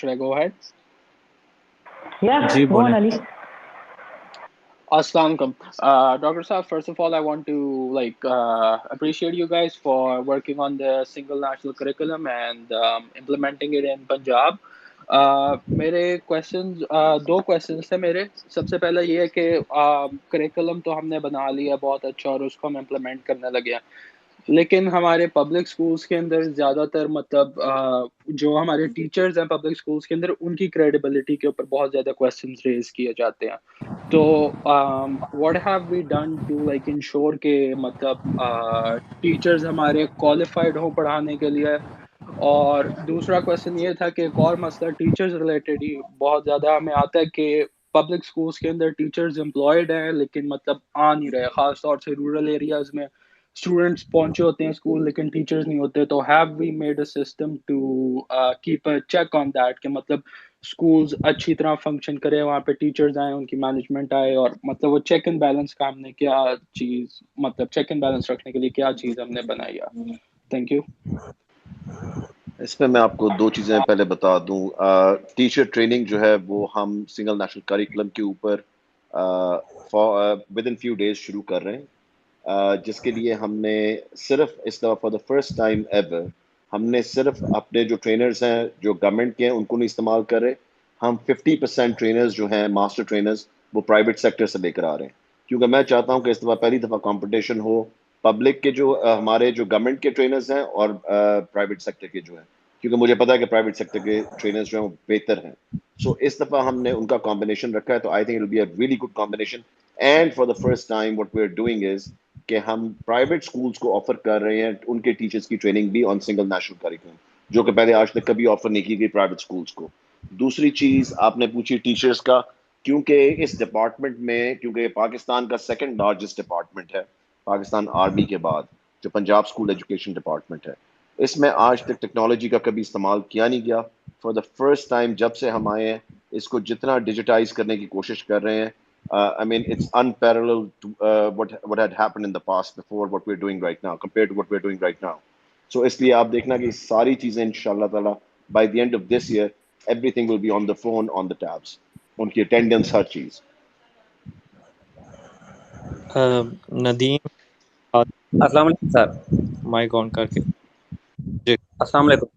should I go ahead? Yeah, G go on, بولیں. Ali. Assalamu alaikum. Dr. Saab, first of all, I want to appreciate you guys for working on the single national curriculum and implementing it in Punjab. میرے questions دو questions تھے میرے. سب سے پہلا یہ ہے کہ curriculum تو ہم نے بنا لیا بہت اچھا اور اس کو ہم implement کرنے لگے ہیں. لیکن ہمارے پبلک اسکولس کے اندر زیادہ تر مطلب جو ہمارے ٹیچرز ہیں پبلک اسکولس کے اندر ان کی کریڈیبلٹی کے اوپر بہت زیادہ کویسچنز ریز کیے جاتے ہیں. تو what have we done to like ensure کہ مطلب ٹیچرز ہمارے کوالیفائڈ ہوں پڑھانے کے لیے. اور دوسرا کویشچن یہ تھا کہ ایک اور مسئلہ ٹیچرز ریلیٹڈ ہی بہت زیادہ ہمیں آتا ہے کہ پبلک اسکولس کے اندر ٹیچرز امپلائڈ ہیں لیکن مطلب آ نہیں رہے, خاص طور سے رورل ایریاز میں اسٹوڈنٹس پہنچے ہوتے ہیں اسکول لیکن ٹیچرز نہیں ہوتے. تو have we made a system to keep a check on that کہ مطلب اسکولز اچھی طرح فنکشن کرے, وہاں پہ ٹیچرز آئیں, ان کی مینجمنٹ آئے, اور مطلب وہ چیک اینڈ بیلنس کا ہم نے کیا چیز مطلب چیک اینڈ بیلنس رکھنے کے لیے کیا چیز ہم نے بنائی ہے. Thank you. اس میں آپ کو دو چیزیں پہلے بتا دوں. ٹیچر ٹریننگ جو ہے وہ ہم سنگل نیشنل کریکولم کے اوپر ود ان فیو ڈیز شروع کر رہے ہیں, جس کے لیے ہم نے صرف اس دفعہ for the first time ever ہم نے صرف اپنے جو ٹرینرز ہیں جو گورنمنٹ کے ہیں ان کو نہیں استعمال کر رہے. ہم 50% ٹرینرز جو ہیں ماسٹر ٹرینرز وہ پرائیویٹ سیکٹر سے لے کر آ رہے ہیں, کیونکہ میں چاہتا ہوں کہ اس دفعہ پہلی دفعہ کمپٹیشن ہو پبلک کے جو ہمارے جو گورنمنٹ کے ٹرینرز ہیں اور پرائیویٹ سیکٹر کے جو ہیں, کیونکہ مجھے پتا ہے کہ پرائیویٹ سیکٹر کے ٹرینرز جو ہیں وہ بہتر ہیں. سو اس دفعہ ہم نے ان کا کمبینیشن رکھا ہے, تو I think it will be a really good combination. And for the first time what we are doing is کہ ہم پرائیویٹ اسکولس کو آفر کر رہے ہیں ان کے ٹیچرس کی ٹریننگ بھی آن سنگل نیشنل کریکولم, جو کہ پہلے آج تک کبھی آفر نہیں کی گئی پرائیویٹ اسکولس کو. دوسری چیز آپ نے پوچھی ٹیچرس کا, کیونکہ اس ڈپارٹمنٹ میں کیونکہ پاکستان کا سیکنڈ لارجسٹ ڈپارٹمنٹ ہے پاکستان آرمی کے بعد, جو پنجاب اسکول ایجوکیشن ڈپارٹمنٹ ہے, اس میں آج تک ٹیکنالوجی کا کبھی استعمال کیا نہیں گیا. فار دا فرسٹ ٹائم جب سے ہم آئے ہیں اس کو جتنا ڈیجیٹائز کرنے کی کوشش کر رہے ہیں. I mean, it's unparalleled to what had happened in the past before what we're doing right now, compared to what we're doing right now. So اس لیے آپ دیکھنا کہ ساری چیزیں انشاءاللہ تعالیٰ by the end of this year everything will be on the phone, on the tabs, ان کی attendance ہر چیز. ندیم السلام علیکم سر. مائک آن کر کے. جی السلام علیکم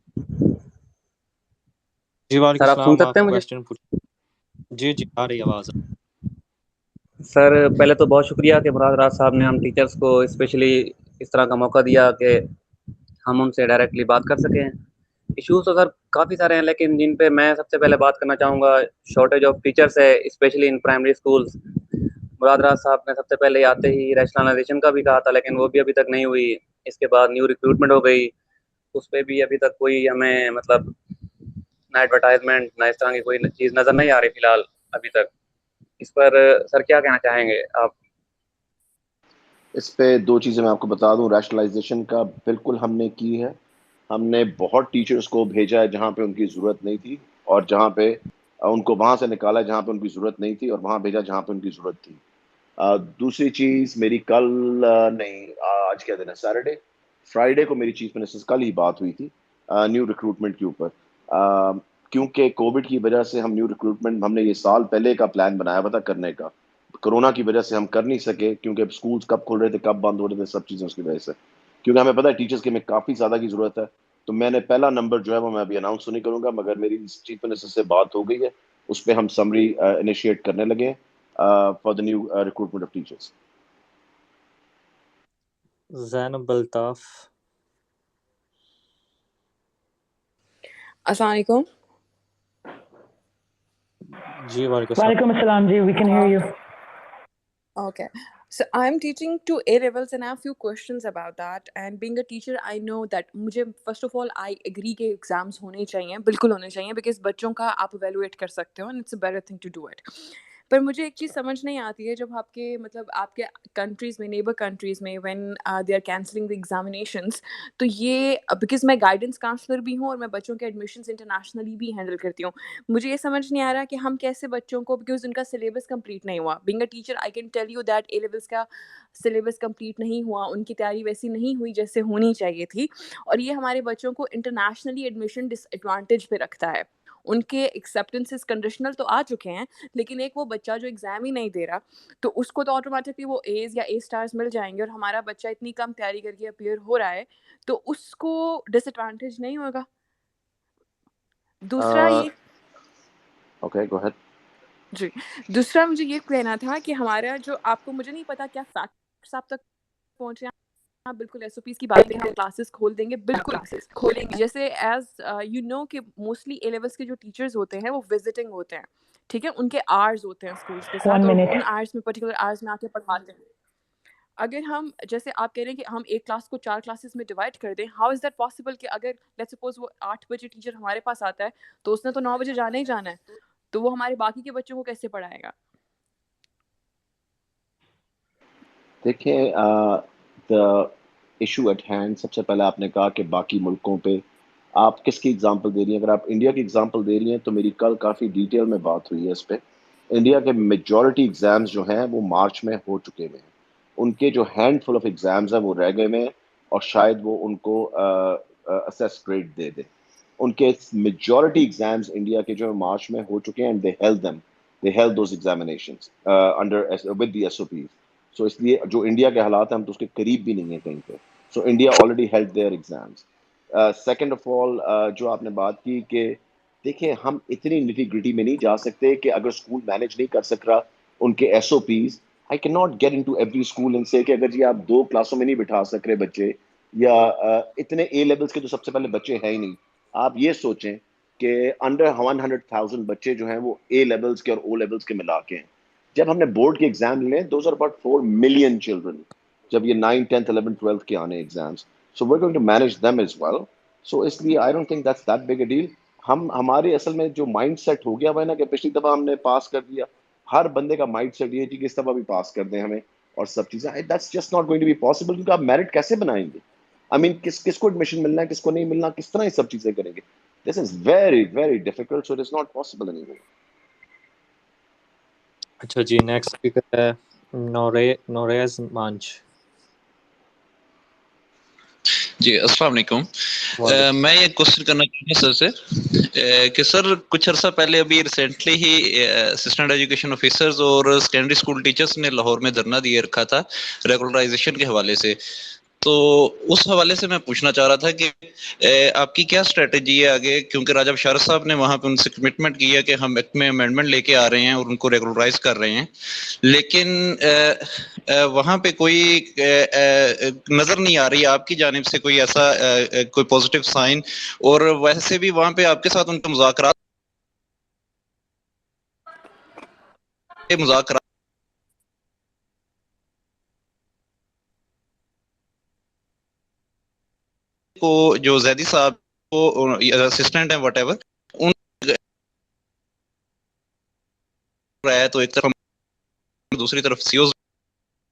جی وعلیکم سر. آپ سن السلام. سکتے آپ ہیں مجھے؟ کوشچن پوچھ. جی جی آ رہی آواز. سر پہلے تو بہت شکریہ کہ مراد راز صاحب نے ہم ٹیچرس کو اسپیشلی اس طرح کا موقع دیا کہ ہم ان سے ڈائریکٹلی بات کر سکیں. ایشوز تو سر کافی سارے ہیں, لیکن جن پہ میں سب سے پہلے بات کرنا چاہوں گا شارٹیج آف ٹیچرس ہے, اسپیشلی ان پرائمری اسکولس. مراد راز صاحب نے سب سے پہلے آتے ہی ریشنلائزیشن کا بھی کہا تھا, لیکن وہ بھی ابھی تک نہیں ہوئی. اس کے بعد نیو ریکروٹمنٹ ہو گئی, اس پہ بھی ابھی تک کوئی ہمیں مطلب نہ ایڈورٹائزمنٹ نہ اس طرح کی کوئی چیز نظر نہیں آ رہی فی الحال ابھی تک. اس پر سر کیا کہنا چاہیں گے آپ؟ اس پہ دو چیزیں میں آپ کو بتا دوں. ریشنلائزیشن کا بالکل ہم نے کی ہے. ہم نے بہت ٹیچرز کو بھیجا ہے جہاں پہ ان کی ضرورت نہیں تھی, اور جہاں پہ ان کو وہاں سے نکالا جہاں پہ ان کی ضرورت نہیں تھی, اور وہاں بھیجا جہاں پہ ان کی ضرورت تھی. دوسری چیز میری کل نہیں آج کیا دن ہے, سیٹرڈے فرائیڈے کو میری چیف منسٹر کل ہی بات ہوئی تھی نیو ریکروٹمنٹ کے اوپر. کیونکہ کووڈ کی وجہ سے ہم نیو ریکروٹمنٹ ہم نے یہ سال پہلے کا پلان بنایا ہوا تھا کرنے کا, کرونا کی وجہ سے ہم کر نہیں سکے, کیونکہ اسکولس کب کھل رہے تھے کب بند ہو رہے تھے سب چیزیں اس کی وجہ سے, کیونکہ ہمیں پتہ ہے ٹیچرس کی ہمیں کافی زیادہ کی ضرورت ہے. تو میں نے پہلا نمبر جو ہے وہ میں ابھی اناؤنس تو نہیں کروں گا, مگر میری چیف منسٹر سے بات ہو گئی ہے, اس پہ ہم سمری انیشیٹ کرنے لگے for the new recruitment of teachers. Zainab Altaf. السلام علیکم. جی وعلیکم السلام. Walaikum assalam ji, we can hear you. Okay. So I'm teaching to A levels and I have a few questions about that. And being a teacher, I know that مجھے first of all I agree کہ exams ہونے چاہیے, بالکل ہونے چاہیے, because بچوں کا آپ evaluate کر سکتے ہو and it's a better thing to do it. پر مجھے ایک چیز سمجھ نہیں آتی ہے جب آپ کے مطلب آپ کے کنٹریز میں نیبر کنٹریز میں when they are cancelling the examinations, تو یہ بیکاز میں گائیڈنس کاؤنسلر بھی ہوں اور میں بچوں کے ایڈمیشنس انٹرنیشنلی بھی ہینڈل کرتی ہوں, مجھے یہ سمجھ نہیں آ رہا کہ ہم کیسے بچوں کو, بیکاز ان کا سلیبس کمپلیٹ نہیں ہوا. Being a teacher I can tell you that A levels کا سلیبس کمپلیٹ نہیں ہوا, ان کی تیاری ویسی نہیں ہوئی جیسے ہونی چاہیے تھی, اور یہ ہمارے بچوں کو انٹرنیشنلی ایڈمیشن ڈس ایڈوانٹیج پہ رکھتا ہے. ان کے ایکسیپٹنسز کنڈیشنل تو آ چکے ہیں, لیکن ایک وہ بچہ جو ایگزام ہی نہیں دے رہا تو اس کو تو آٹومیٹکلی وہ ایز یا اے اسٹارز مل جائیں گے, اور ہمارا بچہ اتنی کم تیاری کر کے اپیئر ہو رہا ہے تو اس کو ڈس ایڈوانٹیج نہیں ہوگا. دوسرا یہ اوکے گو ہیڈ. جی دوسرا مجھے یہ کہنا تھا کہ ہمارا جو, آپ کو مجھے نہیں پتا کیا فیکٹس آپ تک پہنچے ہیں, آپ بالکل ایس او پیز کی بات کریں, ہم کلاسز کھول دیں گے, بالکل کھولیں گے. جیسے ایز یو نو کہ موسٹلی اے لیولس کے جو ٹیچرز ہوتے ہیں وہ وزٹنگ ہوتے ہیں, ٹھیک ہے, ان کے آرز ہوتے ہیں اسکولس کے ساتھ, 1 اور minute. ان آرز میں پرٹیکولر آرز میں آ کے پڑھاتے ہیں. اگر ہم جیسے آپ کہہ رہے ہیں کہ ہم ایک کلاس کو 4 کلاسز میں ڈیوائڈ کر دیں, ہاؤ از دیٹ پاسبل کہ اگر لیٹس سپوز وہ 8 بجے ٹیچر ہمارے پاس آتا ہے تو اس نے تو 9 بجے جانا ہی جانا ہے, تو وہ ہمارے باقی کے بچوں کو کیسے پڑھائے گا؟ دیکھیں دا ایشو ایٹ ہینڈ, سب سے پہلے آپ نے کہا کہ باقی ملکوں پہ آپ کس کی اگزامپل دے رہی ہیں. اگر آپ انڈیا کی اگزامپل دے رہی ہیں تو میری کل کافی ڈیٹیل میں بات ہوئی ہے اس پہ. انڈیا کے میجورٹی ایگزامز جو ہیں وہ مارچ میں ہو چکے ہوئے ہیں. ان کے جو ہینڈ فل آف ایگزامز ہیں وہ رہ گئے ہوئے ہیں, اور شاید وہ ان کو اسیس گریڈ دے دیں. ان کے میجورٹی ایگزامز انڈیا کے جو مارچ میں ہو چکے ہیں, and they held those examinations with the SOPs. سو اس لیے جو انڈیا کے حالات ہیں ہم تو اس کے قریب بھی نہیں ہیں کہیں پہ. So India already held their exams. Second of all جو آپ نے بات کی کہ دیکھیں ہم اتنی نٹی گریٹی میں نہیں جا سکتے کہ اگر اسکول مینیج نہیں کر سک رہا ان کے S O Ps, I can not get into every school and say کہ اگر جی آپ 2 کلاسوں میں نہیں بٹھا سک رہے بچے, یا اتنے اے لیولس کے جو سب سے پہلے بچے ہیں ہی نہیں. آپ یہ سوچیں کہ انڈر 100,000 بچے جو ہیں وہ اے لیولس کے اور او لیولس کے ملا کے ہیں. جب ہم نے بورڈ کے ایگزام لے, those are about 4 million children, جب یہ 9, 10, 11, 12 کے آنے exams. So we are going to manage them as well. So اس لیے I don't think that's that big a deal. ہمارے اصل میں جو مائنڈ سیٹ ہو گیا ہوا ہے نا کہ پچھلی دفعہ ہم نے پاس کر دیا, ہر بندے کا مائنڈ سیٹ یہ ہے کہ اس دفعہ بھی پاس کر دیں ہمیں اور سب چیزیں. That's just not going to be possible, کیونکہ آپ میرٹ کیسے بنائیں گے؟ آئی مین کس کو ایڈمیشن ملنا ہے, کس کو نہیں ملنا, کس طرح یہ سب چیزیں کریں گے؟ This is very very difficult, so it is not possible any more. اچھا جی, نیکسٹ اسپیکر ہے نوریز مانچ. جی السلام علیکم. میں یہ کوشچن کرنا چاہوں گا سر سے کہ سر کچھ عرصہ پہلے ابھی ریسنٹلی ہی اسسٹنٹ ایجوکیشن آفیسرز اور سیکنڈری اسکول ٹیچرز نے لاہور میں دھرنا دیے رکھا تھا ریگولرائزیشن کے حوالے سے. تو اس حوالے سے میں پوچھنا چاہ رہا تھا کہ آپ کی کیا اسٹریٹجی ہے آگے, کیونکہ راجہ بشارت صاحب نے وہاں پہ ان سے کمٹمنٹ کی ہے کہ ہم ایکٹ میں امینڈمنٹ لے کے آ رہے ہیں اور ان کو ریگولرائز کر رہے ہیں, لیکن وہاں پہ کوئی نظر نہیں آ رہی آپ کی جانب سے کوئی ایسا کوئی پازیٹیو سائن. اور ویسے بھی وہاں پہ آپ کے ساتھ ان کے مذاکرات کو جو زیدی صاحب کو اسسٹنٹ ہیں وٹ ایور ان رہا ہے, تو ایک طرف دوسری طرف سیوز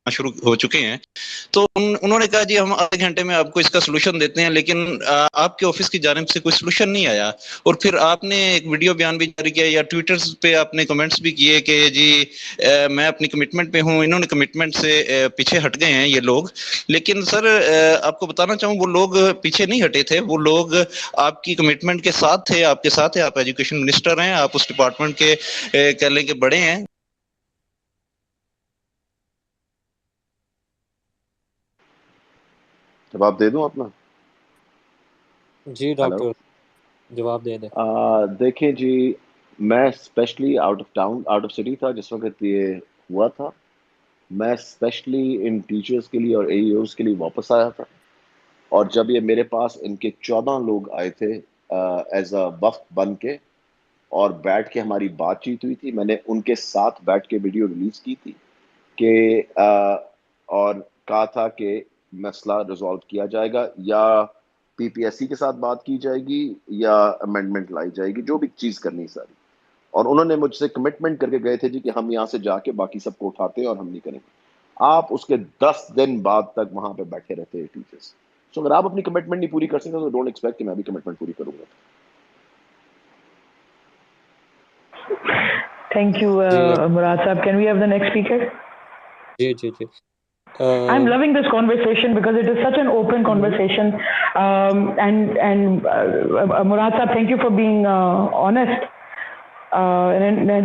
شروع ہو چکے ہیں. تو انہوں نے کہا جی ہم آدھے گھنٹے میں آپ کو اس کا سلوشن دیتے ہیں, لیکن آپ کے آفس کی جانب سے کوئی سلوشن نہیں آیا. اور پھر آپ نے ایک ویڈیو بیان بھی جاری کیا یا ٹویٹرز پہ آپ نے کمنٹس بھی کیے کہ جی میں اپنی کمٹمنٹ پہ ہوں, انہوں نے کمٹمنٹ سے پیچھے ہٹ گئے ہیں یہ لوگ. لیکن سر آپ کو بتانا چاہوں وہ لوگ پیچھے نہیں ہٹے تھے, وہ لوگ آپ کی کمٹمنٹ کے ساتھ تھے, آپ کے ساتھ ہیں, آپ ایجوکیشن منسٹر ہیں, آپ اس ڈپارٹمنٹ کے کہہ لیں کہ بڑے ہیں. جواب دے دوں اپنا؟ جی ہلو, ڈاکٹر جواب دے دیں. دیکھیں جی میں اسپیشلی آؤٹ آف سٹی تھا جس وقت یہ ہوا تھا. میں اسپیشلی ان ٹیچرز کے لیے اور اے ای اوز کے لیے واپس آیا تھا, اور جب یہ میرے پاس ان کے 14 لوگ آئے تھے ایز اے وفد بن کے, اور بیٹھ کے ہماری بات چیت ہوئی تھی, میں نے ان کے ساتھ بیٹھ کے ویڈیو ریلیز کی تھی کہ اور کہا تھا کہ مسئلہ ریزالو کیا جائے گا, یا پی پی ایس سی کے ساتھ بات کی جائے گی یا امینڈمنٹ لائی جائے گی, جو بھی چیز کرنی ساری. اور انہوں نے مجھ سے کمٹمنٹ کر کے گئے تھے جی کہ ہم یہاں سے جا کے باقی سب کو اٹھاتے ہیں اور ہم نہیں کریں گے. آپ اس کے 10 دن بعد تک وہاں پہ بیٹھے رہتے ہیں ٹیچرس. سو اگر آپ اپنی کمٹمنٹ نہیں پوری کر سکتے تو ڈونٹ ایکسپیکٹ کہ میں بھی کمٹمنٹ پوری کروں گا. Thank you, G Murad Saab. Can we have the next speaker? G G G I'm loving this conversation because it is such an open conversation. Murad Saab, thank you for being honest. And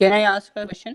Can I ask a question?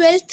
12th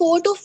4 to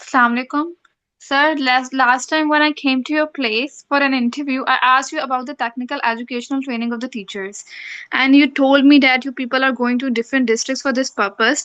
Assalamu alaikum. Sir, last time when I came to your place for an interview, I asked you about the technical educational training of the teachers. And you told me that you people are going to different districts for this purpose.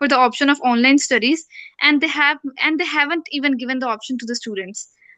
for the option of online studies, and they haven't even given the option to the students.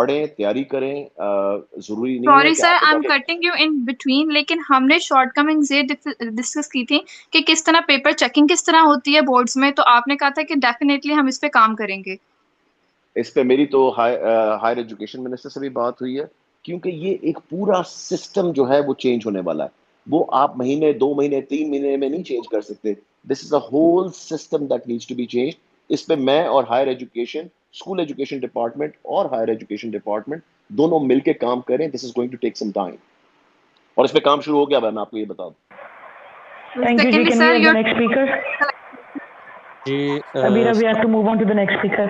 پڑھیں, تیاری کریں. ضروری نہیں ہے sorry کہ سر آپ آئی نے M جا کے کٹنگ یو ان بٹوین, لیکن ہم نے شارٹ کمنگز یہ ڈسکس کی تھی کہ کس طرح پیپر چیکنگ کس طرح ہوتی ہے بورڈز میں, تو آپ نے کہا تھا کہ ڈیفینیٹلی ہم اس پہ کام کریں گے. اس پہ میری تو ہائر ایجوکیشن منسٹر سے بھی بات ہوئی ہے, کیونکہ یہ ایک پورا سسٹم جو ہے وہ چینج ہونے والا ہے. وہ آپ مہینے, 2 مہینے, 3 مہینے میں نہیں چینج کر سکتے. This is a whole system that needs to be change. اس پہ میں اور higher education, school education department اور ہائر ایجوکیشن ڈپارٹمنٹ دونوں مل کے کام کریں. This is going to take some time, اور اس پہ کام شروع ہو گیا. میں آپ کو یہ بتا دوں. Thank you, Ji. Secondly, Can we sir, have the your next speaker? G Abira, we have to move on to the next speaker.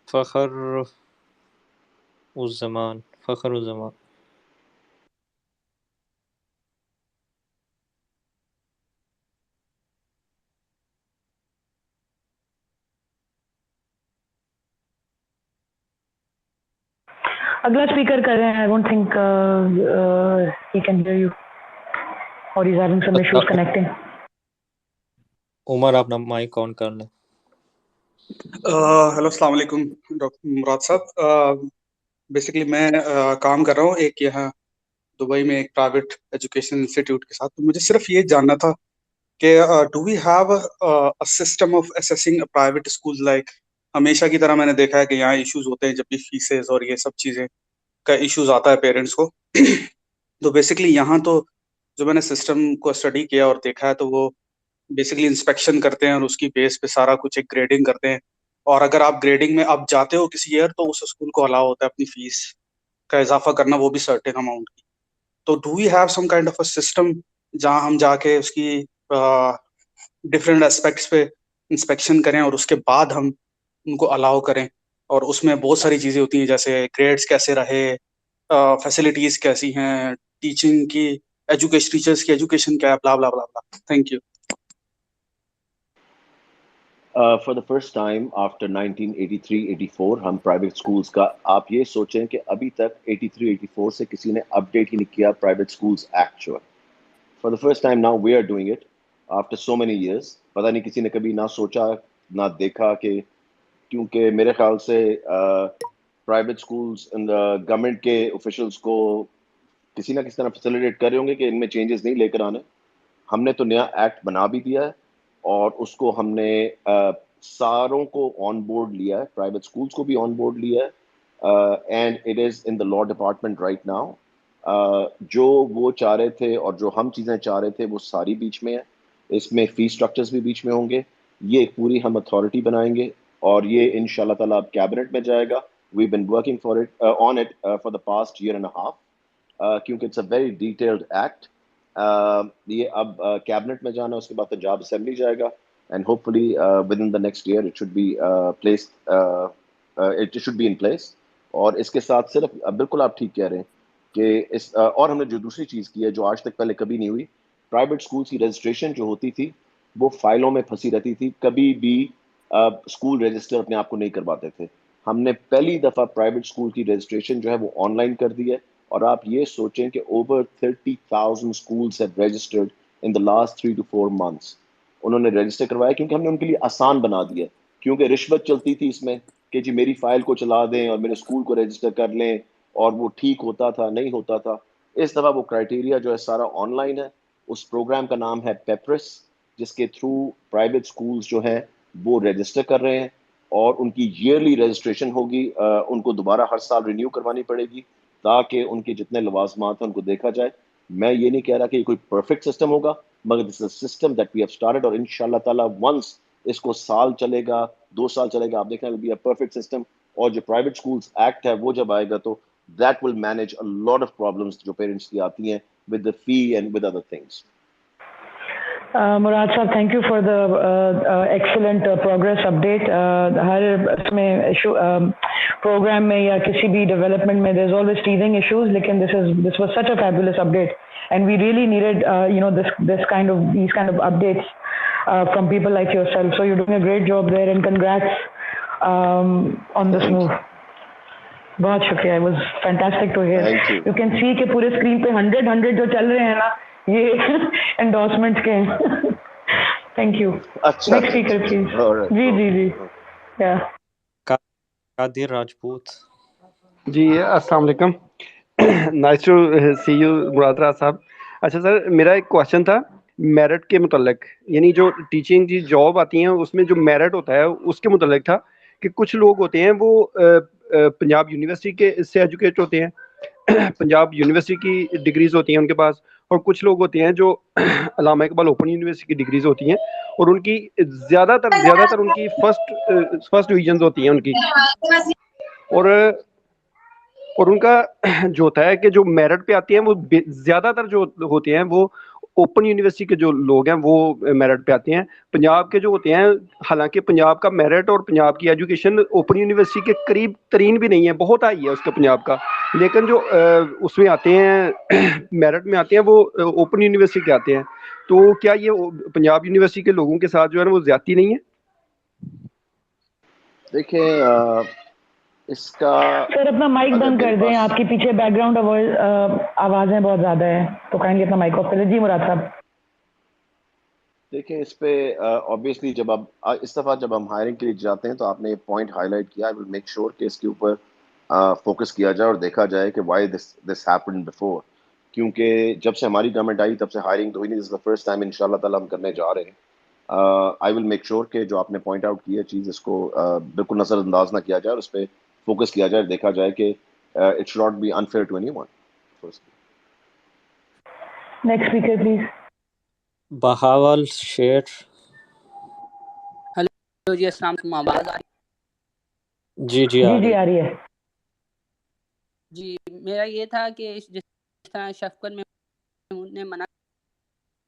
فخر الزمان. Agla speaker kar rahe hain. I don't think he can hear you, or he's having some issues connecting. عمر اپنا mic آن کر لیں. Hello السلام علیکم doctor مراد صاحب. Basically میں کام کر رہا ہوں ایک یہاں دبئی میں ایک پرائیویٹ ایجوکیشن انسٹیٹیوٹ کے ساتھ. تو مجھے صرف یہ جاننا تھا کہ do we have a system of assessing private school. Like ہمیشہ کی طرح میں نے دیکھا ہے کہ یہاں ایشوز ہوتے ہیں جب بھی فیسز اور یہ سب چیزیں کا ایشوز آتا ہے پیرنٹس کو. تو بیسکلی یہاں تو جو میں نے سسٹم کو اسٹڈی کیا اور دیکھا ہے تو وہ بیسکلی انسپیکشن کرتے ہیں اور اس کی بیس پہ سارا کچھ ایک گریڈنگ کرتے ہیں, اور اگر آپ گریڈنگ میں اب جاتے ہو کسی ایئر تو اس اسکول کو الاؤ ہوتا ہے اپنی فیس کا اضافہ کرنا, وہ بھی سرٹن اماؤنٹ کی. تو do we have some kind of a system جہاں ہم جا کے اس کی ڈفرینٹ اسپیکٹس پہ انسپیکشن کریں اور اس کے بعد ہم ان کو الاؤ کریں, اور اس میں بہت ساری چیزیں ہوتی ہیں جیسے گریڈس کیسے رہے, فیسلٹیز کیسی ہیں, ٹیچنگ کی ٹیچرس کی ایجوکیشن کیا ہے, بلا بلا بلا بلا. Thank you. For the first time after 1983-84 ہم پرائیویٹ اسکولس کا, آپ یہ سوچیں کہ ابھی تک 83-84 سے کسی نے اپڈیٹ ہی نہیں کیا پرائیویٹ اسکولس ایکٹ جو ہے. For the first time now we are doing it after so many years. پتہ نہیں کسی نے کبھی نہ سوچا نہ دیکھا کہ, کیونکہ میرے خیال سے پرائیویٹ اسکولس گورنمنٹ کے آفیشلس کو کسی نہ کسی طرح فیسیلیٹیٹ کر رہے ہوں گے کہ ان میں چینجز نہیں لے کر آنے. ہم نے تو نیا ایکٹ بنا بھی دیا ہے اور اس کو ہم نے ساروں کو آن بورڈ لیا ہے, پرائیویٹ اسکولس کو بھی آن بورڈ لیا ہے, and it is in the law department right now. جو وہ چاہ رہے تھے اور جو ہم چیزیں چاہ رہے تھے وہ ساری بیچ میں ہے. اس میں فی اسٹرکچرز بھی بیچ میں ہوں گے. یہ ایک پوری ہم اتھارٹی بنائیں گے اور یہ ان شاء اللہ تعالیٰ اب کیبنٹ میں جائے گا. We been working for it on it for the past year and half, کیونکہ it's a very detailed act. یہ اب کیبنٹ میں جانا, اس کے بعد پنجاب اسمبلی جائے گا, and hopefully with in the next year it should be placed, it should be in place. اور اس کے ساتھ صرف بالکل آپ ٹھیک کہہ رہے ہیں کہ اس اور ہم نے جو دوسری چیز کی ہے جو آج تک پہلے کبھی نہیں ہوئی, پرائیویٹ اسکولس کی رجسٹریشن جو ہوتی تھی وہ فائلوں میں پھنسی رہتی تھی, کبھی بھی اسکول رجسٹر اپنے آپ کو نہیں کرواتے تھے. ہم نے پہلی دفعہ پرائیویٹ اسکول کی رجسٹریشن جو ہے وہ آن لائن کر دی ہے, اور آپ یہ سوچیں کہ over 30,000 schools have registered in the last 3 to 4 months. انہوں نے رجسٹر کروایا کیونکہ ہم نے ان کے لیے آسان بنا دیا, کیونکہ رشوت چلتی تھی اس میں کہ جی میری فائل کو چلا دیں اور میرے اسکول کو رجسٹر کر لیں, اور وہ ٹھیک ہوتا تھا نہیں ہوتا تھا. اس دفعہ وہ کرائٹیریا جو ہے سارا آن لائن ہے. اس پروگرام کا نام ہے پیپرس, جس کے تھرو پرائیویٹ اسکولس جو ہیں وہ رجسٹر کر رہے ہیں, اور ان کی ایئرلی رجسٹریشن ہوگی. ان کو دوبارہ ہر سال رینیو کروانی پڑے گی تاکہ ان کے جتنے لوازمات ہیں ان کو دیکھا جائے. میں یہ نہیں کہہ رہا کہ یہ کوئی پرفیکٹ سسٹم ہوگا, مگر this is a system that we have started, اور ان شاء اللہ تعالیٰ ونس اس کو سال چلے گا 2 سال چلے گا, آپ دیکھیں will be a perfect system. اور جو پرائیویٹ اسکولس ایکٹ ہے وہ جب آئے گا تو that will manage a lot of problems جو پیرنٹس کی آتی ہیں with the fee and with other things. Murad sahab, thank you for the excellent progress update. ہر اس میں پروگرام میں یا کسی بھی ڈیولپمنٹ میں there is always teething issues, لیکن this was such a fabulous update and we really needed these kind of updates from people like yourself. So you're doing a great job there and congrats on this move. بہت شکریہ. It was fantastic to hear. You can see کہ پورے screen پہ 100 جو چل رہے ہیں نا یہ انڈورسمنٹ کے ہیں. Thank you. Next speaker please. جی. قادر راجپوت. جی السلام علیکم. Nice to see you Murad Raz sahab. اچھا سر, میرا ایک کوشچن تھا میرٹ کے متعلق, یعنی جو ٹیچنگ کی جاب آتی ہیں اس میں جو میرٹ ہوتا ہے اس کے متعلق تھا کہ کچھ لوگ ہوتے ہیں وہ پنجاب یونیورسٹی کے سے ایجوکیٹ ہوتے ہیں, پنجاب یونیورسٹی کی ڈگریز ہوتی ہیں ان کے پاس, اور کچھ لوگ ہوتے ہیں جو علامہ اقبال اوپن یونیورسٹی کی ڈگریز ہوتی ہیں, اور ان کی زیادہ تر ان کی فرسٹ ڈویژنز ہوتی ہیں ان کی, اور ان کا جو ہوتا ہے کہ جو میرٹ پہ آتے ہیں وہ زیادہ تر جو ہوتے ہیں وہ اوپن یونیورسٹی کے جو لوگ ہیں وہ میرٹ پہ آتے ہیں. پنجاب کے جو ہوتے ہیں, حالانکہ پنجاب کا میرٹ اور پنجاب کی ایجوکیشن اوپن یونیورسٹی کے قریب ترین بھی نہیں ہے, بہت ہائی ہے اس کا پنجاب کا, لیکن جو اس میں آتے ہیں میرٹ میں آتے ہیں وہ اوپن یونیورسٹی کے آتے ہیں. تو کیا یہ پنجاب یونیورسٹی کے لوگوں کے ساتھ جو ہے نا وہ زیادتی نہیں ہے؟ دیکھیں اس کا سر اپنا مائک بند کر دیں, آپ کے پیچھے بیک گراؤنڈ آوازیں بہت زیادہ ہیں, تو کائنڈلی اپنا مائک آف کر دیں. جی مراد صاحب. دیکھیں اس پہ obviously جب آپ اس دفعہ جب ہم ہائرنگ کے لیے جاتے ہیں تو آپ نے ایک پوائنٹ ہائی لائٹ کیا, آئی ول میک شیور کہ اس کے اوپر فوکس کیا جائے اور دیکھا جائے کہ وائی دس ہیپنڈ بفور, کیونکہ جب سے ہماری گورنمنٹ آئی تب سے ہائرنگ تو ہوئی نہیں, دس از دا فرسٹ ٹائم ان شاء اللہ تعالیٰ ہم کرنے جا رہے ہیں. آئی ول میک شیور کہ جو آپ نے پوائنٹ آؤٹ کی ہے چیز, اس کو بالکل نظر انداز نہ کیا جائے اور اس پہ فوکس کیا جائے, دیکھا جائے کہ it should not be unfair to anyone. Next speaker please. Bahawal Sheikh. Hello جی السلام علیکم, آواز آ رہی؟ جی آ رہی ہے. جی میرا یہ تھا کہ جس طرح شفقت میں نے منع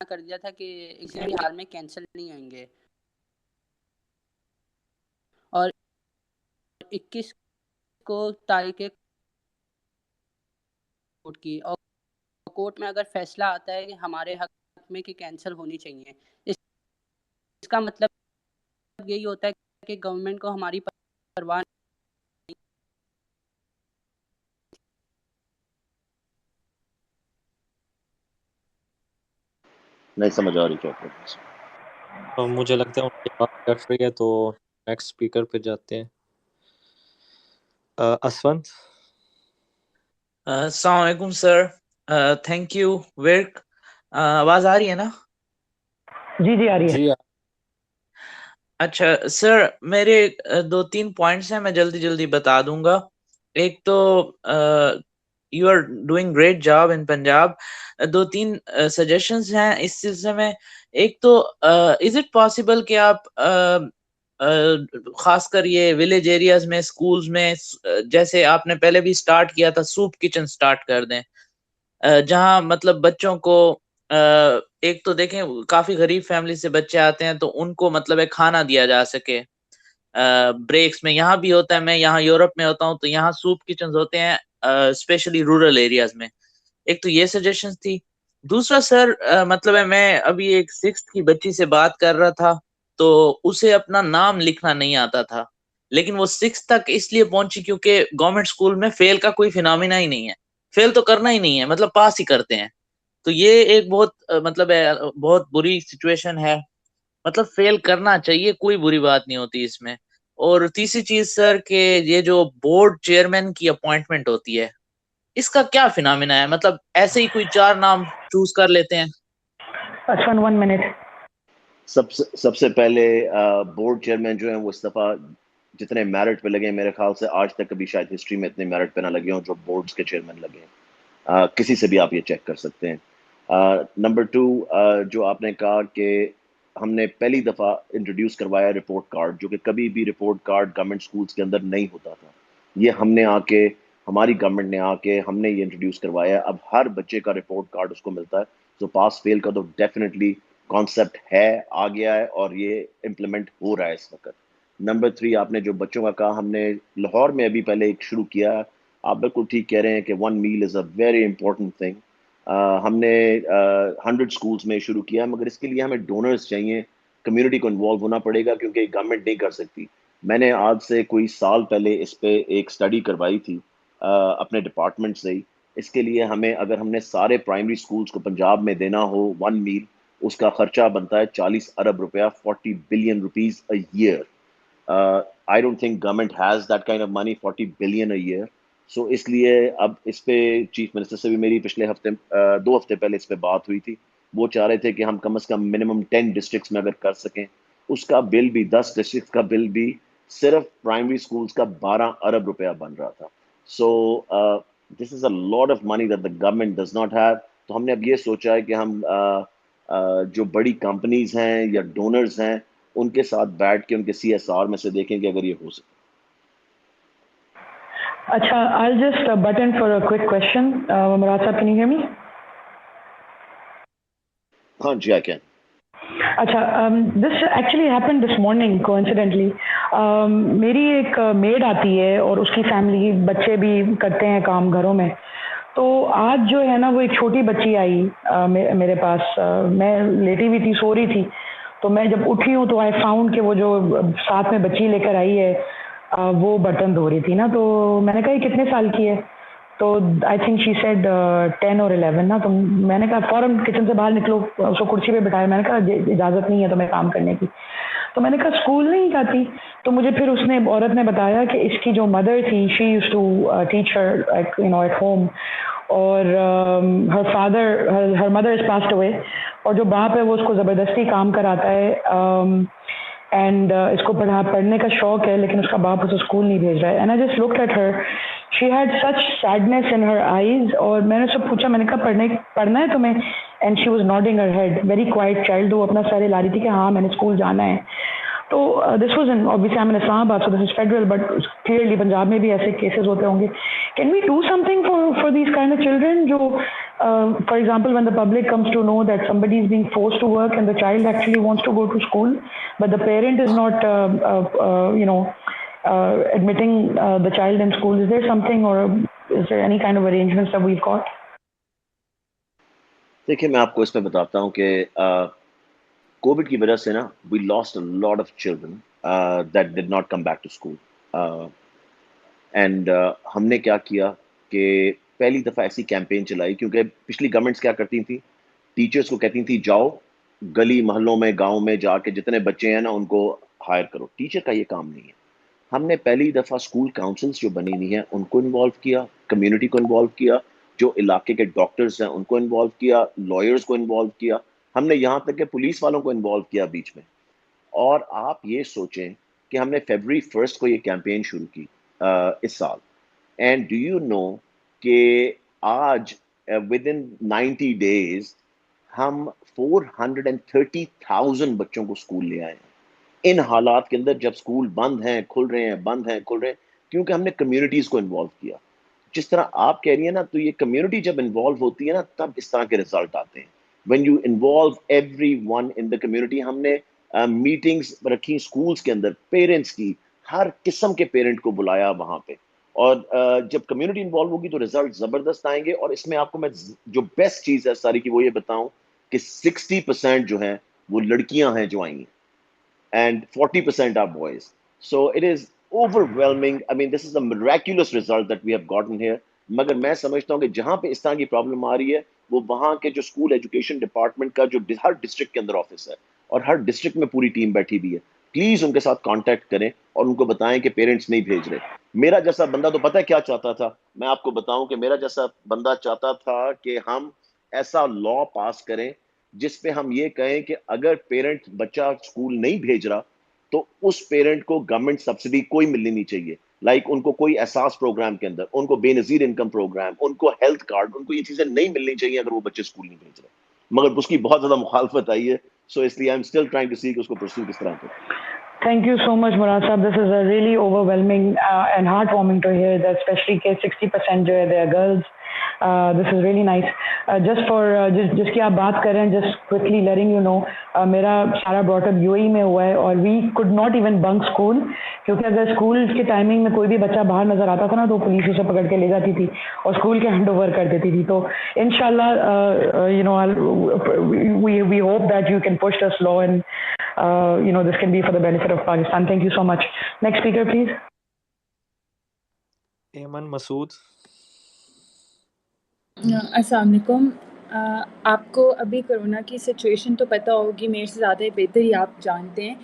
کر دیا تھا کہ کسی بھی حال میں کینسل نہیں ہوئیں گے, اور 21 کو تاریخ کورٹ کی, اور کورٹ میں اگر فیصلہ آتا ہے کہ ہمارے حق میں کہ کینسل ہونی چاہیے, اس کا مطلب یہی ہوتا ہے کہ گورنمنٹ کو ہماری پرواہ نہیں سمجھ آ رہی کیا. مجھے لگتا ہے ان کی بات کٹ رہی ہے, تو نیکسٹ اسپیکر پہ جاتے ہیں. اسونت. السلام علیکم سر, تھینک یو. ورک آواز آ رہی ہے نا؟ جی آ رہی ہے. اچھا سر, میرے 2-3 پوائنٹس ہیں, میں جلدی بتا دوں گا. ایک تو you are doing great job in Punjab. 2-3 suggestions ہیں اس سلسلے میں. ایک تو از اٹ پاسبل کہ آپ خاص کر یہ ولیج ایریاز میں اسکولز میں, جیسے آپ نے پہلے بھی سٹارٹ کیا تھا, سوپ کچن سٹارٹ کر دیں, جہاں مطلب بچوں کو ایک تو دیکھیں کافی غریب فیملی سے بچے آتے ہیں تو ان کو مطلب ایک کھانا دیا جا سکے بریکس میں. یہاں بھی ہوتا ہے, میں یہاں یورپ میں ہوتا ہوں تو یہاں سوپ کچنز ہوتے ہیں اسپیشلی رورل ایریاز میں. ایک تو یہ سجیشن تھی. دوسرا سر مطلب ہے میں ابھی ایک 6th کی بچی سے بات کر رہا تھا, تو اسے اپنا نام لکھنا نہیں آتا تھا, لیکن وہ 6th تک اس لیے پہنچی کیونکہ گورنمنٹ اسکول میں فیل کا کوئی فینامنا ہی نہیں ہے, فیل تو کرنا ہی نہیں ہے, مطلب پاس ہی کرتے ہیں. تو یہ ایک بہت مطلب بہت بری سچویشن ہے, مطلب فیل کرنا چاہیے, کوئی بری بات نہیں ہوتی اس میں. اور تیسری چیز سر کہ یہ جو بورڈ چیئرمین کی اپوائنٹمنٹ ہوتی ہے, اس کا کیا فینامنا ہے, مطلب ایسے ہی کوئی 4 نام چوز کر لیتے ہیں؟ اچھا 1 منٹ. سب سے پہلے بورڈ چیئرمین جو ہیں وہ اس دفعہ جتنے میرٹ پہ لگے, میرے خیال سے آج تک کبھی شاید ہسٹری میں اتنے میرٹ پہ نہ لگے ہوں جو بورڈز کے چیئرمین لگے ہیں. کسی سے بھی آپ یہ چیک کر سکتے ہیں. نمبر 2 جو آپ نے کہا کہ ہم نے پہلی دفعہ انٹروڈیوس کروایا رپورٹ کارڈ, جو کہ کبھی بھی رپورٹ کارڈ گورنمنٹ سکولز کے اندر نہیں ہوتا تھا. یہ ہم نے آ کے, ہماری گورنمنٹ نے آ کے ہم نے یہ انٹروڈیوس کروایا. اب ہر بچے کا رپورٹ کارڈ اس کو ملتا ہے. تو پاس فیل کا تو ڈیفینیٹلی کانسیپٹ ہے, آ گیا ہے اور یہ امپلیمنٹ ہو رہا ہے اس وقت. نمبر 3 آپ نے جو بچوں کا کہا, ہم نے لاہور میں ابھی پہلے ایک شروع کیا. آپ بالکل ٹھیک کہہ رہے ہیں کہ 1 meal is a very important thing. ہم نے 100 اسکولس میں شروع کیا, مگر اس کے لیے ہمیں ڈونرز چاہیے, کمیونٹی کو انوالو ہونا پڑے گا کیونکہ گورنمنٹ نہیں کر سکتی. میں نے آج سے کوئی سال پہلے اس پہ ایک اسٹڈی کروائی تھی اپنے ڈپارٹمنٹ سے ہی. اس کے لیے ہمیں, اگر ہم نے سارے پرائمری اسکولس کو پنجاب میں دینا ہو 1 meal, اس کا خرچہ بنتا ہے 40 ارب روپیہ, 40 billion rupees a year. I don't think government has that kind of money, 40 billion a year. So اس لیے اب اس پہ چیف منسٹر سے بھی میری پچھلے ہفتے 2 ہفتے پہلے اس پہ بات ہوئی تھی. وہ چاہ رہے تھے کہ ہم کم از کم منیمم 10 ڈسٹرکٹس میں اگر کر سکیں. اس کا بل بھی 10 ڈسٹرکٹس کا بل بھی صرف پرائمری اسکولس کا 12 ارب روپیہ بن رہا تھا. So this is a lot of money that the government does not have. تو ہم نے اب یہ سوچا ہے کہ ہم جو بڑی کمپنیز ہیں یا ڈونرز ہیں ان کے ساتھ بیٹھ کے ان کے CSR میں سے دیکھیں کہ اگر یہ ہو سکے. اچھا, I'll just butt in for a quick question. Murad sahab, can you hear me? ہاں جی, I can. اچھا, this actually happened this morning coincidentally. میری ایک میڈ آتی ہے اور اس کی فیملی بچے بھی کرتے ہیں کام گھروں میں. تو آج جو ہے نا وہ ایک چھوٹی بچی آئی میرے پاس. میں لیٹی ہوئی تھی, سو رہی تھی. تو میں جب اٹھی ہوں تو آئی فاؤنڈ کہ وہ جو ساتھ میں بچی لے کر آئی ہے وہ برتن دھو رہی تھی نا. تو میں نے کہا یہ کتنے سال کی ہے؟ تو آئی تھنک شی سیڈ 10 اور 11 نا. تو میں نے کہا فوراً کچن سے باہر نکلو, اس کو کرسی پہ بٹھایا. میں نے کہا اجازت نہیں ہے تمہیں کام کرنے کی. تو میں نے کہا اسکول نہیں جاتی. تو مجھے پھر اس نے عورت نے بتایا کہ اس کی جو مدر تھی she used to teach her at home, اور her father her mother is passed away, اور جو باپ ہے وہ اس کو زبردستی کام کراتا ہے. اینڈ اس کو پڑھنے کا شوق ہے لیکن اس کا باپ اسے اسکول نہیں بھیج رہا ہے. And I just looked at her, she had such sadness in her eyes. اور میں نے اس سے پوچھا, میں نے کہا پڑھنا ہے تمہیں؟ And she was nodding her head, very quiet child. وہ اپنا سارے لا رہی تھی کہ ہاں میں نے اسکول جانا ہے. تو this was in obviously I'm in اسلام آباد, so this is federal, but clearly Punjab میں بھی ایسے کیسز ہوتے ہوں گے. Can we do something for these kind of children جو for example when the public comes to know that somebody is being forced to work and the child actually wants to go to school but the parent is not admitting the child in school, is there something or is there any kind of arrangements that we've got? دیکھیں میں آپ کو اس میں بتاتا ہوں کہ Covid کی وجہ سے نا we lost a lot of children that did not come back to school. And ہم نے کیا کیا کہ پہلی دفعہ ایسی کیمپین چلائی, کیونکہ پچھلی گورنمنٹس کیا کرتی تھیں, ٹیچرس کو کہتی تھیں جاؤ گلی محلوں میں گاؤں میں جا کے جتنے بچے ہیں نا ان کو ہائر کرو. ٹیچر کا یہ کام نہیں ہے. ہم نے پہلی دفعہ اسکول کاؤنسلس جو بنی ہوئی ہیں ان کو انوالو کیا, کمیونٹی کو انوالو کیا, جو علاقے کے ڈاکٹرز ہیں ان کو انوالو کیا, لائرز کو انوالو کیا, ہم نے یہاں تک کہ پولیس والوں کو انوالو کیا بیچ میں. اور آپ یہ سوچیں کہ ہم نے February 1 کو یہ کیمپین شروع کی اس سال, اینڈ ڈو یو نو کہ آج ود ان 90 days ہم 430,000 بچوں کو اسکول لے آئے ہیں. ان حالات کے اندر جب اسکول بند ہیں کھل رہے ہیں, بند ہیں کھل رہے ہیں, کیونکہ ہم نے کمیونٹیز کو انوالو کیا. جس طرح آپ کہہ رہی ہیں نا, تو یہ کمیونٹی جب انوالو ہوتی ہے نا تب اس طرح کے رزلٹ آتے ہیں. when you involve everyone in the community. ہم نے میٹنگز رکھی اسکولس کے اندر, پیرنٹس کی, ہر قسم کے پیرنٹ کو بلایا وہاں پہ, اور جب کمیونٹی انوالو ہوگی تو رزلٹ زبردست آئیں گے. اور اس میں آپ کو میں جو بیسٹ چیز ہے ساری کی وہ یہ بتاؤں کہ 60% جو ہیں وہ لڑکیاں ہیں جو آئی ہیں, and 40% are boys. So it is overwhelming. I mean, this is a miraculous result that we have gotten here. مگر میں سمجھتا ہوں کہ جہاں پہ اس طرح کی پرابلم آ رہی ہے وہ وہاں کے جو اسکول ایجوکیشن ڈپارٹمنٹ کا جو ہر ڈسٹرکٹ کے اندر آفس ہے اور ہر ڈسٹرکٹ میں پوری ٹیم بیٹھی ہوئی ہے, پلیز ان کے ساتھ کانٹیکٹ کریں اور ان کو بتائیں کہ پیرنٹس نہیں بھیج رہے. میرا جیسا بندہ تو پتہ ہے کیا چاہتا تھا, میں آپ کو بتاؤں کہ میرا جیسا بندہ چاہتا تھا کہ ہم ایسا لا پاس کریں جس پہ ہم یہ کہیں کہ اگر پیرنٹ بچہ اسکول نہیں بھیج رہا تو اس پیرنٹ کو گورنمنٹ سبسڈی کوئی ملنی نہیں چاہیے. لائک ان کو کوئی احساس پروگرام کے اندر, ان کو بے نظیر انکم پروگرام, ان کو ہیلتھ کارڈ, ان کو یہ چیزیں نہیں ملنی چاہیے اگر وہ بچے اسکول نہیں بھیج رہے. مگر اس کی بہت زیادہ مخالفت آئی ہے, سو اس لیے I am still trying to see کہ اس کو پرسو کس طرح کریں. Thank you so much, Murad Sahab. This is a really overwhelming and heartwarming to hear that, especially کہ 60% جو ہے they are girls. This is really nice. جس کی آپ بات کر رہے ہیں, just quickly letting you know, میرا سارا brought up UAE میں ہوا ہے اور we could not even bunk school, کیونکہ اگر اسکول کے ٹائمنگ میں کوئی بھی بچہ باہر نظر آتا تھا نا تو پولیس اسے پکڑ کے لے جاتی تھی اور اسکول کے ہینڈ اوور کر دیتی تھی. تو انشاءاللہ we hope that you can push this law and this can be for the benefit of Pakistan. Thank you so much. Next speaker, please. Aiman مسعود. السلام علیکم. آپ کو ابھی کرونا کی سچویشن تو پتہ ہوگی, میرے سے زیادہ بہتر ہی آپ جانتے ہیں,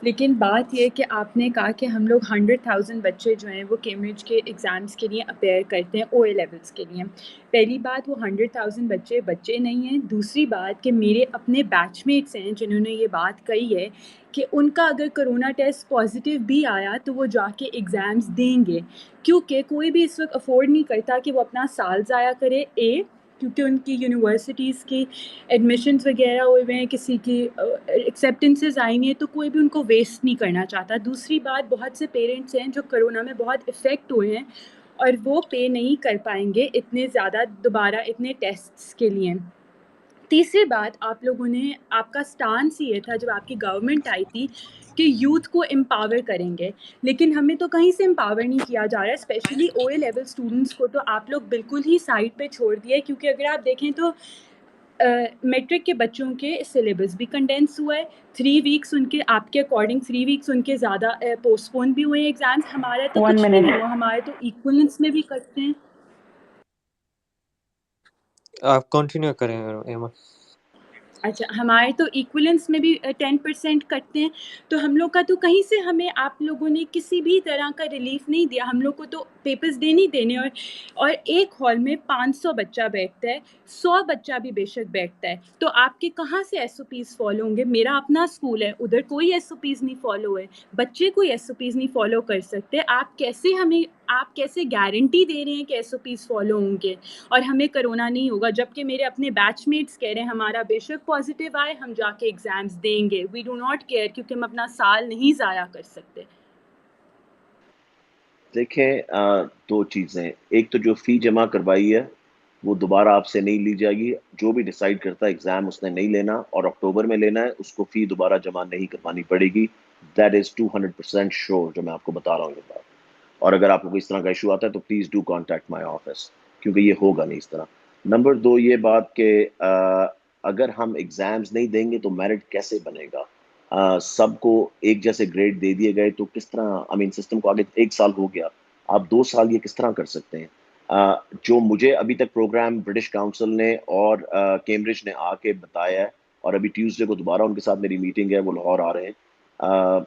لیکن بات یہ ہے کہ آپ نے کہا کہ ہم لوگ 100,000 بچے جو ہیں وہ کیمبرج کے ایگزامس کے لیے اپیئر کرتے ہیں او اے لیولس کے لیے. پہلی بات وہ 100,000 بچے نہیں ہیں. دوسری بات کہ میرے اپنے بیچ میٹس ہیں جنہوں نے یہ بات کہی ہے کہ ان کا اگر کرونا ٹیسٹ پازیٹیو بھی آیا تو وہ جا کے ایگزامس دیں گے، کیونکہ کوئی بھی اس وقت افورڈ نہیں کرتا کہ وہ اپنا سال ضائع کرے. کیونکہ ان کی یونیورسٹیز کی ایڈمیشنز وغیرہ ہوئے ہوئے ہیں، کسی کی ایکسیپٹنسز آئی ہیں، تو کوئی بھی ان کو ویسٹ نہیں کرنا چاہتا. دوسری بات، بہت سے پیرنٹس ہیں جو کرونا میں بہت افیکٹ ہوئے ہیں اور وہ پے نہیں کر پائیں گے اتنے زیادہ دوبارہ اتنے ٹیسٹس کے لیے. تیسری بات، آپ لوگوں نے، آپ کا سٹانس یہ تھا جب آپ کی گورنمنٹ آئی تھی کہ یوتھ کو امپاور کریں گے، لیکن ہمیں تو کہیں سے امپاور نہیں کیا جا رہا ہے. اسپیشلی او اے لیول اسٹوڈنٹس کو تو آپ لوگ بالکل ہی سائڈ پہ چھوڑ دیے، کیونکہ اگر آپ دیکھیں تو میٹرک کے بچوں کے سلیبس بھی کنڈینس ہوا ہے. 3 ویکس ان کے، آپ کے اکارڈنگ 3 ویکس ان کے زیادہ پوسٹ پون بھی ہوئے ہیں ایگزامس. ہمارا تو 1 کچھ بھی minute. نہیں ہوا، ہمارے تو ایکولنس میں بھی کرتے ہیں. آپ کنٹینیو کریں ایما. اچھا، ہمارے تو ایکولنس میں بھی 10% کٹتے ہیں. تو ہم لوگ کا تو کہیں سے، ہمیں آپ لوگوں نے کسی بھی طرح کا ریلیف نہیں دیا. ہم لوگ کو تو پیپرز دینے اور ایک ہال میں 500 بچہ بیٹھتا ہے، 100 بچہ بھی بے شک بیٹھتا ہے. تو آپ کے کہاں سے ایس او پیز فالو ہوں گے؟ میرا اپنا اسکول ہے، ادھر کوئی ایس او پیز نہیں فالو ہوئے، بچے کوئی ایس او پیز نہیں فالو کر سکتے. آپ کیسے گارنٹی دے رہے ہیں کہ ایس او پیز فالو ہوں گے اور ہمیں کرونا نہیں ہوگا؟ جبکہ میرے اپنے بیچ میٹس کہہ رہے ہیں ہمارا بے شک پازیٹیو آئے، ہم جا کے ایگزامس دیں گے. وی ڈو ناٹ کیئر، کیونکہ ہم اپنا سال نہیں ضائع کر سکتے. دیکھیں، 2 چیزیں. ایک تو جو فی جمع کروائی ہے وہ دوبارہ آپ سے نہیں لی جائے گی. جو بھی ڈیسائیڈ کرتا ہے ایگزام اس نے نہیں لینا اور اکتوبر میں لینا ہے، اس کو فی دوبارہ جمع نہیں کروانی پڑے گی. دیٹ از 200% شیور، جو میں آپ کو بتا رہا ہوں یہ بات. اور اگر آپ کو اس طرح کا ایشو آتا ہے تو please do contact my office, کیونکہ یہ ہوگا نہیں اس طرح. نمبر 2 یہ بات کہ اگر ہم ایگزامز نہیں دیں گے تو میرٹ کیسے بنے گا؟ سب کو ایک جیسے گریڈ دے دیے گئے تو کس طرح، سسٹم کو آگے 1 سال ہو گیا، آپ 2 سال یہ کس طرح کر سکتے ہیں؟ جو مجھے ابھی تک پروگرام برٹش کاؤنسل نے اور کیمبرج نے آ کے بتایا ہے، اور ابھی ٹیوزڈے کو دوبارہ ان کے ساتھ میری میٹنگ ہے، وہ لاہور آ رہے ہیں.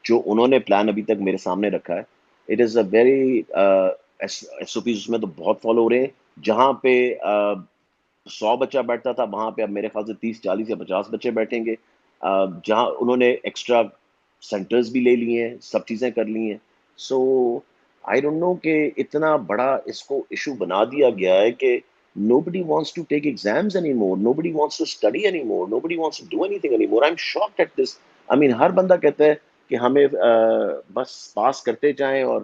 جو انہوں نے پلان ابھی تک میرے سامنے رکھا ہے، it is a very S O Ps اس میں تو بہت فالو ہو رہے ہیں. جہاں پہ 100 بچہ بیٹھتا تھا وہاں پہ اب میرے خیال سے 30 40 یا 50 بچے بیٹھیں گے. جہاں انہوں نے ایکسٹرا سینٹرز بھی لے لیے ہیں، سب چیزیں کر لی ہیں. سو آئی ڈونٹ نو کہ اتنا بڑا اس کو ایشو بنا دیا گیا ہے کہ nobody wants to take exams anymore, nobody wants to study anymore, nobody wants to do anything anymore. I'm shocked at this. ہر بندہ کہتا ہے کہ ہمیں بس پاس کرتے جائیں، اور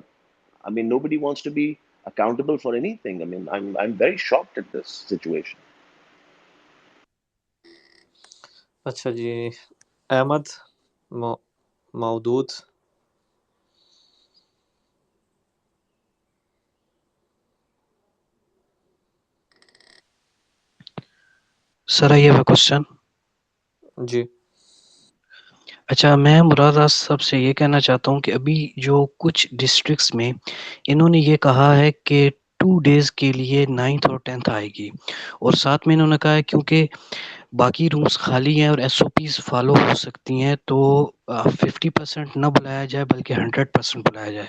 nobody wants to be accountable for anything. I'm very shocked at this situation. اچھا جی، احمد مودود. سر آئی ہیو اے کوشچن. جی. اچھا، میں مراد راز صاحب سے یہ کہنا چاہتا ہوں کہ ابھی جو کچھ ڈسٹرکٹس میں انہوں نے یہ کہا ہے کہ 2 days کے لیے 9th اور 10th آئے گی، اور ساتھ میں انہوں نے کہا ہے کیونکہ باقی رومز خالی ہیں اور ایس او پیز فالو ہو سکتی ہیں تو 50% نہ بلایا جائے بلکہ 100% بلایا جائے.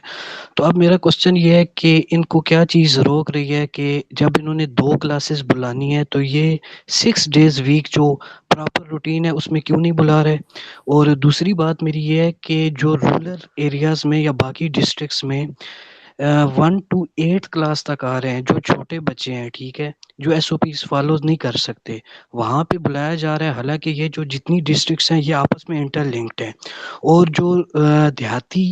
تو اب میرا کوشچن یہ ہے کہ ان کو کیا چیز روک رہی ہے کہ جب انہوں نے 2 کلاسز بلانی ہے تو یہ 6 days ویک جو پراپر روٹین ہے اس میں کیوں نہیں بلا رہے؟ اور دوسری بات میری یہ ہے کہ جو رورل ایریاز میں یا باقی ڈسٹرکٹس میں 1 to 8 کلاس تک آ رہے ہیں، جو چھوٹے بچے ہیں، ٹھیک ہے، جو ایس او پیز فالو نہیں کر سکتے، وہاں پہ بلایا جا رہا ہے. حالانکہ یہ جو جتنی ڈسٹرکٹس ہیں یہ آپس میں انٹر لنکڈ ہیں، اور جو دیہاتی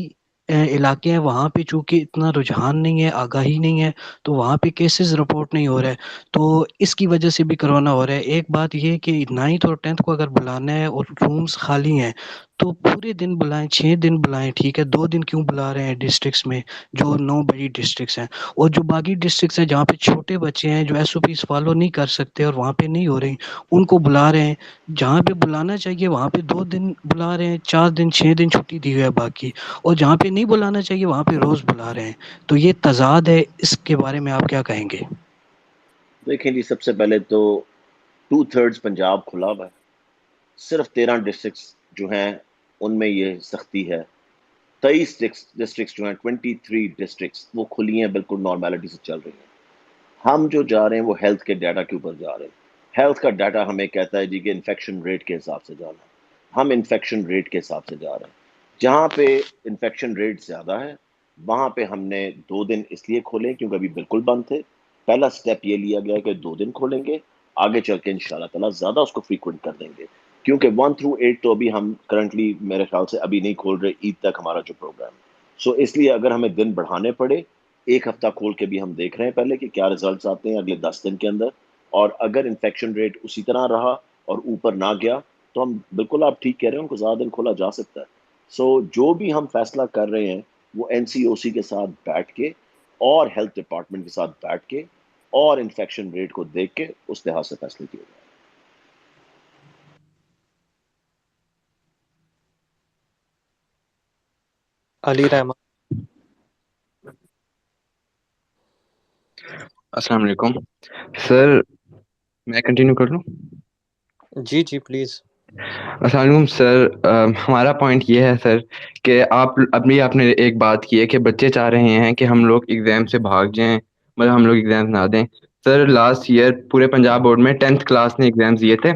علاقے ہیں وہاں پہ چونکہ اتنا رجحان نہیں ہے، آگاہی نہیں ہے، تو وہاں پہ کیسز رپورٹ نہیں ہو رہا ہے، تو اس کی وجہ سے بھی کرونا ہو رہا ہے. ایک بات یہ کہ 9th اور 10th کو اگر بلانا ہے اور رومز خالی ہیں تو پورے دن بلائیں، 6 دن بلائیں، ٹھیک ہے. 2 دن کیوں بلا رہے ہیں ڈسٹرکٹس میں جو 9 بڑی ڈسٹرکٹس ہیں؟ اور جو باقی ڈسٹرکٹس ہیں جہاں پہ چھوٹے بچے ہیں جو ایس او پیز فالو نہیں کر سکتے اور وہاں پہ نہیں ہو رہی، ان کو بلا رہے ہیں. جہاں پہ بلانا چاہیے وہاں پہ 2 دن بلا رہے ہیں، 4 دن 6 دن چھٹی دی ہوئی ہے باقی، اور جہاں پہ نہیں بلانا چاہیے وہاں پہ روز بلا رہے ہیں. تو یہ تضاد ہے، اس کے بارے میں آپ کیا کہیں گے؟ دیکھیں جی، سب سے پہلے تو 2/3 پنجاب کھلا ہوا ہے، صرف 13 ڈسٹرکٹس جو ہیں ان میں یہ سختی ہے. 23 ڈسٹرکٹس جو ہیں 23 ڈسٹرکٹس وہ کھلی ہیں, بالکل نارمیلٹی سے چل رہی ہیں. ہم جو جا رہے ہیں وہ ہیلتھ کے ڈیٹا کے اوپر جا رہے ہیں. ہیلتھ کا ڈیٹا ہمیں کہتا ہے جی کہ انفیکشن ریٹ کے حساب سے جانا ہے. ہم انفیکشن ریٹ کے حساب سے جا رہے ہیں. جہاں پہ انفیکشن ریٹ زیادہ ہے وہاں پہ ہم نے 2 دن اس لیے کھولے کیونکہ ابھی بالکل بند تھے. پہلا سٹیپ یہ لیا گیا کہ 2 دن کھولیں گے, آگے چل کے انشاءاللہ تعالیٰ زیادہ اس کو فریکوینٹ کر دیں گے, کیونکہ 1 through 8 تو ابھی ہم کرنٹلی میرے خیال سے ابھی نہیں کھول رہے, عید تک ہمارا جو پروگرام. سو اس لیے اگر ہمیں دن بڑھانے پڑے, 1 ہفتہ کھول کے بھی ہم دیکھ رہے ہیں پہلے کہ کیا ریزلٹس آتے ہیں اگلے 10 دن کے اندر, اور اگر انفیکشن ریٹ اسی طرح رہا اور اوپر نہ گیا تو ہم بالکل, آپ ٹھیک کہہ رہے ہیں, ان کو زیادہ دن کھولا جا سکتا ہے. سو جو بھی ہم فیصلہ کر رہے ہیں وہ NCOC کے ساتھ بیٹھ کے اور ہیلتھ ڈپارٹمنٹ کے ساتھ بیٹھ کے اور انفیکشن ریٹ کو دیکھ کے اس لحاظ سے فیصلے کیے جائیں. علی رحمان. السلام علیکم سر, میں کنٹینیو کر لوں؟ جی جی پلیز. السلام علیکم سر. ہمارا پوائنٹ یہ ہے سر کہ آپ نے ایک بات کی ہے کہ بچے چاہ رہے ہیں کہ ہم لوگ ایگزام سے بھاگ جائیں, مطلب ہم لوگ ایگزام نہ دیں. سر لاسٹ ایئر پورے پنجاب بورڈ میں 10th کلاس نے ایگزامز دیے تھے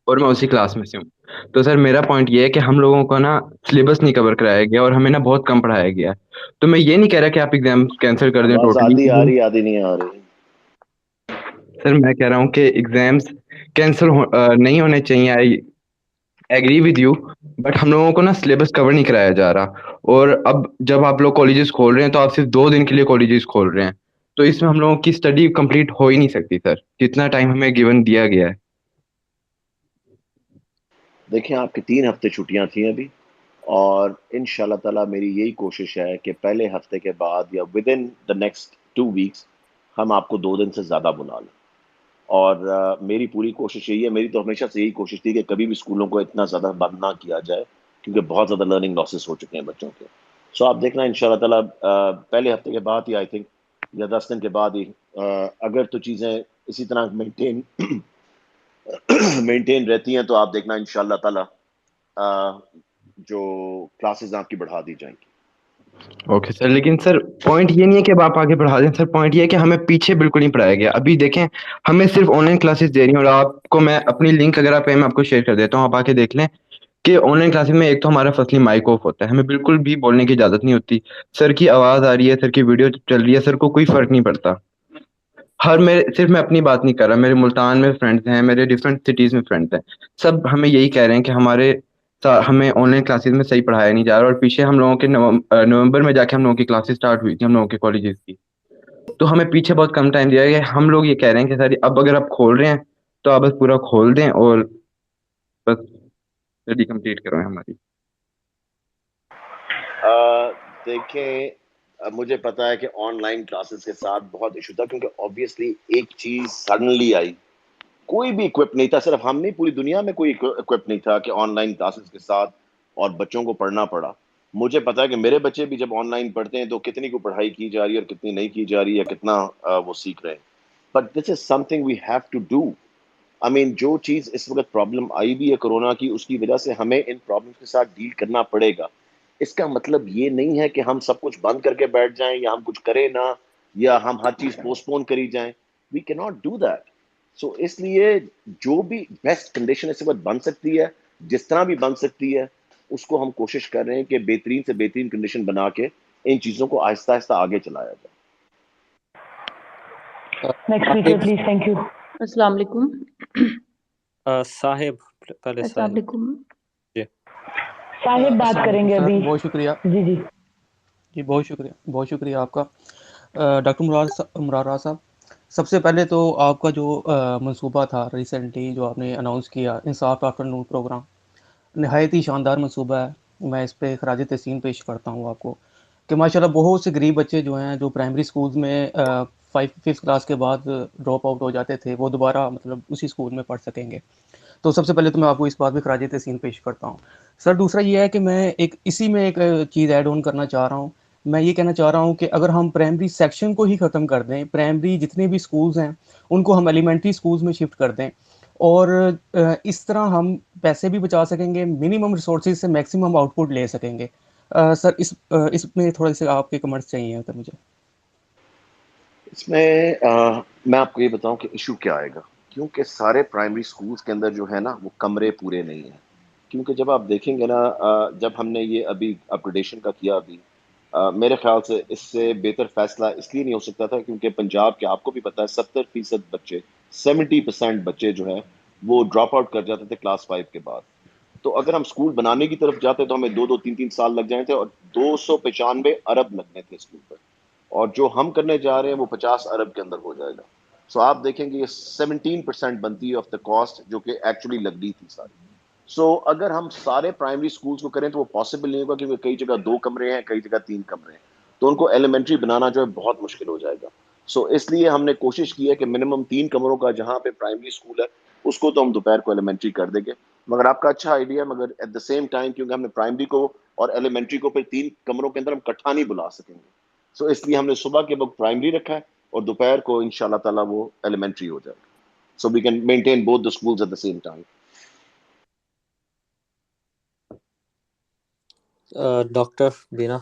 اور میں اسی کلاس میں سے ہوں. تو سر میرا پوائنٹ یہ ہے کہ ہم لوگوں کو نا سلیبس نہیں کور کرایا گیا اور ہمیں نا بہت کم پڑھایا گیا. تو میں یہ نہیں کہہ رہا کہ آپ ایگزام کینسل کر دیں آواز ٹوٹلی. آدھی آ رہی آدھی نہیں آ رہی. سر میں کہہ رہا ہوں کہ ایگزامس کینسل نہیں ہونے چاہیے, I agree with you, but ہم لوگوں کو نا سلیبس کور نہیں کرایا جا رہا. اور اب جب آپ لوگ کالجز کھول رہے ہیں تو آپ صرف 2 دن کے لیے کالجز کھول رہے ہیں, تو اس میں ہم لوگوں کی اسٹڈی کمپلیٹ ہو ہی نہیں سکتی سر, جتنا ٹائم ہمیں گیون دیا گیا ہے. دیکھیں آپ کے 3 ہفتے چھٹیاں تھیں ابھی, اور ان شاء اللہ تعالیٰ میری یہی کوشش ہے کہ پہلے ہفتے کے بعد یا with in the next 2 weeks ہم آپ کو 2 دن سے زیادہ بلا لیں. اور میری پوری کوشش یہی ہے, میری تو ہمیشہ سے یہی کوشش تھی کہ کبھی بھی اسکولوں کو اتنا زیادہ بند نہ کیا جائے کیونکہ بہت زیادہ لرننگ لاسز ہو چکے ہیں بچوں کے. سو آپ دیکھنا ان شاء اللہ تعالیٰ پہلے ہفتے کے بعد ہی, آئی تھنک یا 10 دن کے بعد ہی, اگر تو چیزیں اسی طرح مینٹین رہتی ہیں تو آپ دیکھنا ان شاء اللہ تعالیٰ جو کلاسز آپ کی بڑھا دی جائیں گی. اوکے سر, لیکن سر پوائنٹ یہ نہیں ہے کہ اب آپ آگے پڑھا دیں سر, پوائنٹ یہ ہے کہ ہمیں پیچھے بالکل نہیں پڑھایا گیا. ابھی دیکھیں ہمیں صرف آن لائن کلاسز دے رہی ہیں, اور آپ کو میں اپنی لنک اگر آپ میں آپ کو شیئر کر دیتا ہوں, آپ آ کے دیکھ لیں کہ آن لائن کلاسز میں ایک تو ہمارا فصلی مائک آف ہوتا ہے, ہمیں بالکل بھی بولنے کی اجازت نہیں ہوتی. سر کی آواز آ رہی ہے, سر کی ویڈیو چل رہی ہے, سر کو کوئی فرق نہیں پڑتا. صرف میں اپنی بات نہیں کر رہا, میرے ملتان میں فرینڈز ہیں, میرے ڈفرینٹ سٹیز میں فرینڈز ہیں, سب ہمیں یہی کہہ رہے ہیں کہ ہمیں آن لائن کلاسز میں صحیح پڑھایا نہیں جا رہا. اور پیچھے ہم لوگوں کے نومبر میں جا کے ہم لوگوں کی کلاسز اسٹارٹ ہوئی تھی ہم لوگوں کے کالجز کی, تو ہمیں پیچھے بہت کم ٹائم دیا گیا. ہم لوگ یہ کہہ رہے ہیں کہ سر اب اگر آپ کھول رہے ہیں تو آپ بس پورا کھول دیں اور بس اسٹڈی کمپلیٹ کروائیں ہماری. دیکھیں مجھے پتا ہے کہ آن لائن کلاسز کے ساتھ بہت ایشو تھا, کیونکہ آبویسلی ایک چیز سڈنلی آئی, کوئی بھی اکوپ نہیں تھا, صرف ہم نہیں, پوری دنیا میں کوئی اکوپ نہیں تھا کہ آن لائن کلاسز کے ساتھ اور بچوں کو پڑھنا پڑا. مجھے پتا ہے کہ میرے بچے بھی جب آن لائن پڑھتے ہیں تو کتنی کو پڑھائی کی جا رہی ہے اور کتنی نہیں کی جا رہی ہے, کتنا وہ سیکھ رہے ہیں. But this is something we have to do. I mean جو چیز اس وقت پرابلم آئی بھی ہے کرونا کی, اس کی وجہ سے ہمیں ان پرابلمس کے ساتھ ڈیل کرنا پڑے گا. اس کا مطلب یہ نہیں ہے کہ ہم سب کچھ بند کر کے بیٹھ جائیں یا ہم کچھ کریں نہ, یا ہم ہر چیز پوسٹ پون کری جائیں. وی کی ناٹ ڈو دیٹ. سو اس لیے جو بھی بیسٹ کنڈیشن اس وقت بن سکتی ہے, جس طرح بھی بن سکتی ہے, اس کو ہم کوشش کر رہے ہیں کہ بہترین سے بہترین کنڈیشن بنا کے ان چیزوں کو آہستہ آہستہ آگے چلایا جائے. Next speaker please. Thank you. السلام علیکم. صاحب پہلے السلام علیکم. جی صاحب بات کریں گے ابھی. بہت شکریہ. جی بہت شکریہ آپ کا ڈاکٹر مراد راز صاحب. سب سے پہلے تو آپ کا جو منصوبہ تھا ریسنٹلی جو آپ نے اناؤنس کیا, انصاف آفٹر نون پروگرام, نہایت ہی شاندار منصوبہ ہے. میں اس پہ خراج تحسین پیش کرتا ہوں آپ کو کہ ماشاءاللہ بہت سے غریب بچے جو ہیں جو پرائمری سکولز میں 5th کلاس کے بعد ڈراپ آؤٹ ہو جاتے تھے, وہ دوبارہ مطلب اسی سکول میں پڑھ سکیں گے. تو سب سے پہلے تو میں آپ کو اس بات پہ خراج تحسین پیش کرتا ہوں. سر دوسرا یہ ہے کہ میں اسی میں ایک چیز ایڈ آن کرنا چاہ رہا ہوں. میں یہ کہنا چاہ رہا ہوں کہ اگر ہم پرائمری سیکشن کو ہی ختم کر دیں, پرائمری جتنے بھی سکولز ہیں ان کو ہم ایلیمنٹری سکولز میں شفٹ کر دیں, اور اس طرح ہم پیسے بھی بچا سکیں گے, منیمم ریسورسز سے میکسیمم آؤٹ پٹ لے سکیں گے. سر اس میں تھوڑے سے آپ کے کمنٹس چاہیے سر مجھے. اس میں میں آپ کو یہ بتاؤں کہ ایشو کیا آئے گا, کیونکہ سارے پرائمری سکولز کے اندر جو ہے نا وہ کمرے پورے نہیں ہیں. کیونکہ جب آپ دیکھیں گے نا, جب ہم نے یہ ابھی اپگریڈیشن کا کیا ابھی, میرے خیال سے اس سے بہتر فیصلہ اس لیے نہیں ہو سکتا تھا کیونکہ پنجاب کے آپ کو بھی پتا ہے 70% بچے 70% بچے جو ہے وہ ڈراپ آؤٹ کر جاتے تھے کلاس 5 کے بعد. تو اگر ہم اسکول بنانے کی طرف جاتے تو ہمیں 2-3 سال لگ جائیں تھے اور 295 ارب لگنے تھے اسکول پر, اور جو ہم کرنے جا رہے ہیں وہ 50 ارب کے اندر ہو جائے گا. سو آپ دیکھیں گے یہ 17% بنتی ہے آف دا کاسٹ جو کہ ایکچولی لگنی تھی ساری. سو اگر ہم سارے پرائمری اسکولس کو کریں تو وہ پاسبل نہیں ہوگا کیونکہ کئی جگہ 2 کمرے ہیں, کئی جگہ 3 کمرے ہیں, تو ان کو ایلیمنٹری بنانا جو ہے بہت مشکل ہو جائے گا. سو اس لیے ہم نے کوشش کی ہے کہ منیمم 3 کمروں کا جہاں پہ پرائمری اسکول ہے اس کو تو ہم دوپہر کو ایلیمنٹری کر دیں گے. مگر آپ کا اچھا آئیڈیا, مگر ایٹ دا سیم ٹائم کیونکہ ہم نے پرائمری کو اور ایلیمنٹری کو پھر 3 کمروں کے اندر ہم اکٹھا نہیں بلا سکیں گے. سو اس لیے ہم نے صبح کے وقت پرائمری رکھا ہے اور دوپہر کو ان شاء اللہ تعالیٰ وہ ایلیمنٹری ہو جائے گا. So we can maintain both the schools at the same time. Doctor Bina.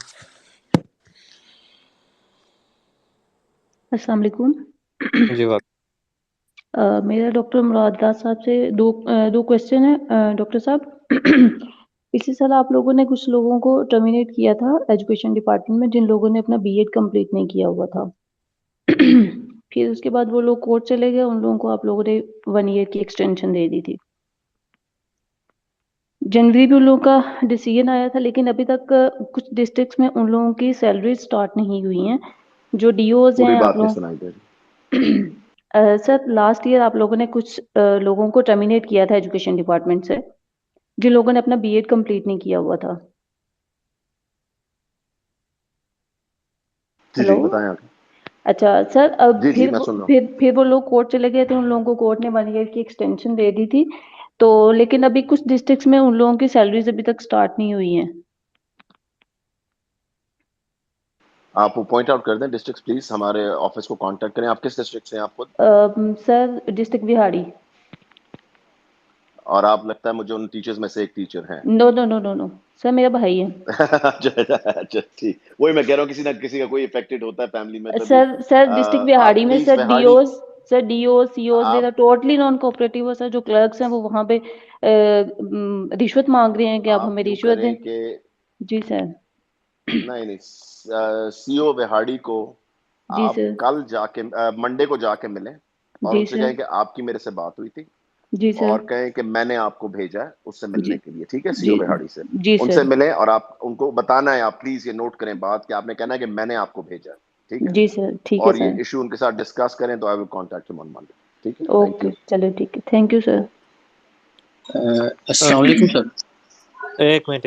السلام علیکم. جی وقت میرا ڈاکٹر مراد راز صاحب سے دو کوشچن ہے. ڈاکٹر صاحب, پچھلے سال آپ لوگوں نے کچھ لوگوں کو ٹرمینیٹ کیا تھا ایجوکیشن ڈپارٹمنٹ میں جن لوگوں نے اپنا بی ایڈ کمپلیٹ نہیں کیا ہوا تھا. پھر اس کے بعد وہ لوگ کورٹ چلے گئے, ان لوگوں کو آپ لوگوں نے 1 ایئر کی ایکسٹینشن دے دی تھی. جنوری میں ان لوگوں کا ڈیسیژن آیا تھا, لیکن ابھی تک کچھ ڈسٹرکٹس میں ان لوگوں کی سیلریز اسٹارٹ نہیں ہوئی ہیں. جو ڈی اوز پوری ہیں آپ بات نہیں لوگ, سنائی دے رہی. سر لاسٹ ایئر آپ لوگوں نے کچھ لوگوں کو ٹرمینیٹ کیا تھا ایجوکیشن ڈپارٹمنٹ سے جن لوگوں نے اپنا بی ایڈ کمپلیٹ نہیں کیا ہوا تھا. جی ہلو, جی بتائیں آگے. اچھا سر, اب جی جی میں سن رہا ہوں. پھر وہ لوگ کورٹ چلے گئے تھے, ان لوگوں کو کورٹ نے 1 ایئر کی ایکسٹینشن دے دی تھی. تو لیکن ابھی کچھ ڈسٹرکٹس میں ان لوگوں کی سیلریز ابھی تک اسٹارٹ نہیں ہوئی ہیں. آپ پوائنٹ آؤٹ کر دیں ڈسٹرکٹ, پلیز ہمارے آفس کو کانٹیکٹ کریں. آپ کس ڈسٹرکٹ سے ہیں آپ خود؟ سر ڈسٹرکٹ بہاڑی. اور آپ لگتا ہے مجھے ان ٹیچرز میں سے ایک ٹیچر ہیں. نو نو نو نو نو سر, میرا بھائی ہے. اچھا ٹھیک, وہی میں کہہ رہا ہوں کسی نہ کسی کا کوئی افیکٹڈ ہوتا ہے فیملی میں تبھی. سر ڈسٹرکٹ بہاڑی آپ میں please sir D Bahari Os, sir D Os C Os آپ ٹوٹلی نان کوآپریٹو ہے سر. جو کلرکس ہیں وہ وہاں پہ رشوت مانگ رہے ہیں کہ آپ ہمیں یوں رشوت دیں. کریں کہ جی سر. نہیں سی او بہاڑی کو جی آپ سر. کل جا کے منڈے کو جا کے ملیں اور جی ان سے سر. کہیں کہ آپ کی میرے سے بات ہوئی تھی جی سر. اور کہیں کہ میں نے آپ کو بھیجا ہے اس سے جی ملنے کے لیے. ٹھیک ہے, سی او جی بہاڑی سے جی ان سر. سے ملیں اور آپ ان کو بتانا ہے, آپ پلیز یہ نوٹ کریں بات کہ آپ نے کہنا ہے کہ میں نے آپ کو بھیجا ہے. ٹھیک ہے, جی سر, ٹھیک ہے اور یہ سر. ایشو ان کے ساتھ ڈسکس کریں تو آئی ول کانٹیکٹ ہم آن منڈے. ٹھیک ہے, تھینک اوکے یو. چلو ٹھیک ہے, تھینک یو سر. السلام علیکم سر. ایک منٹ,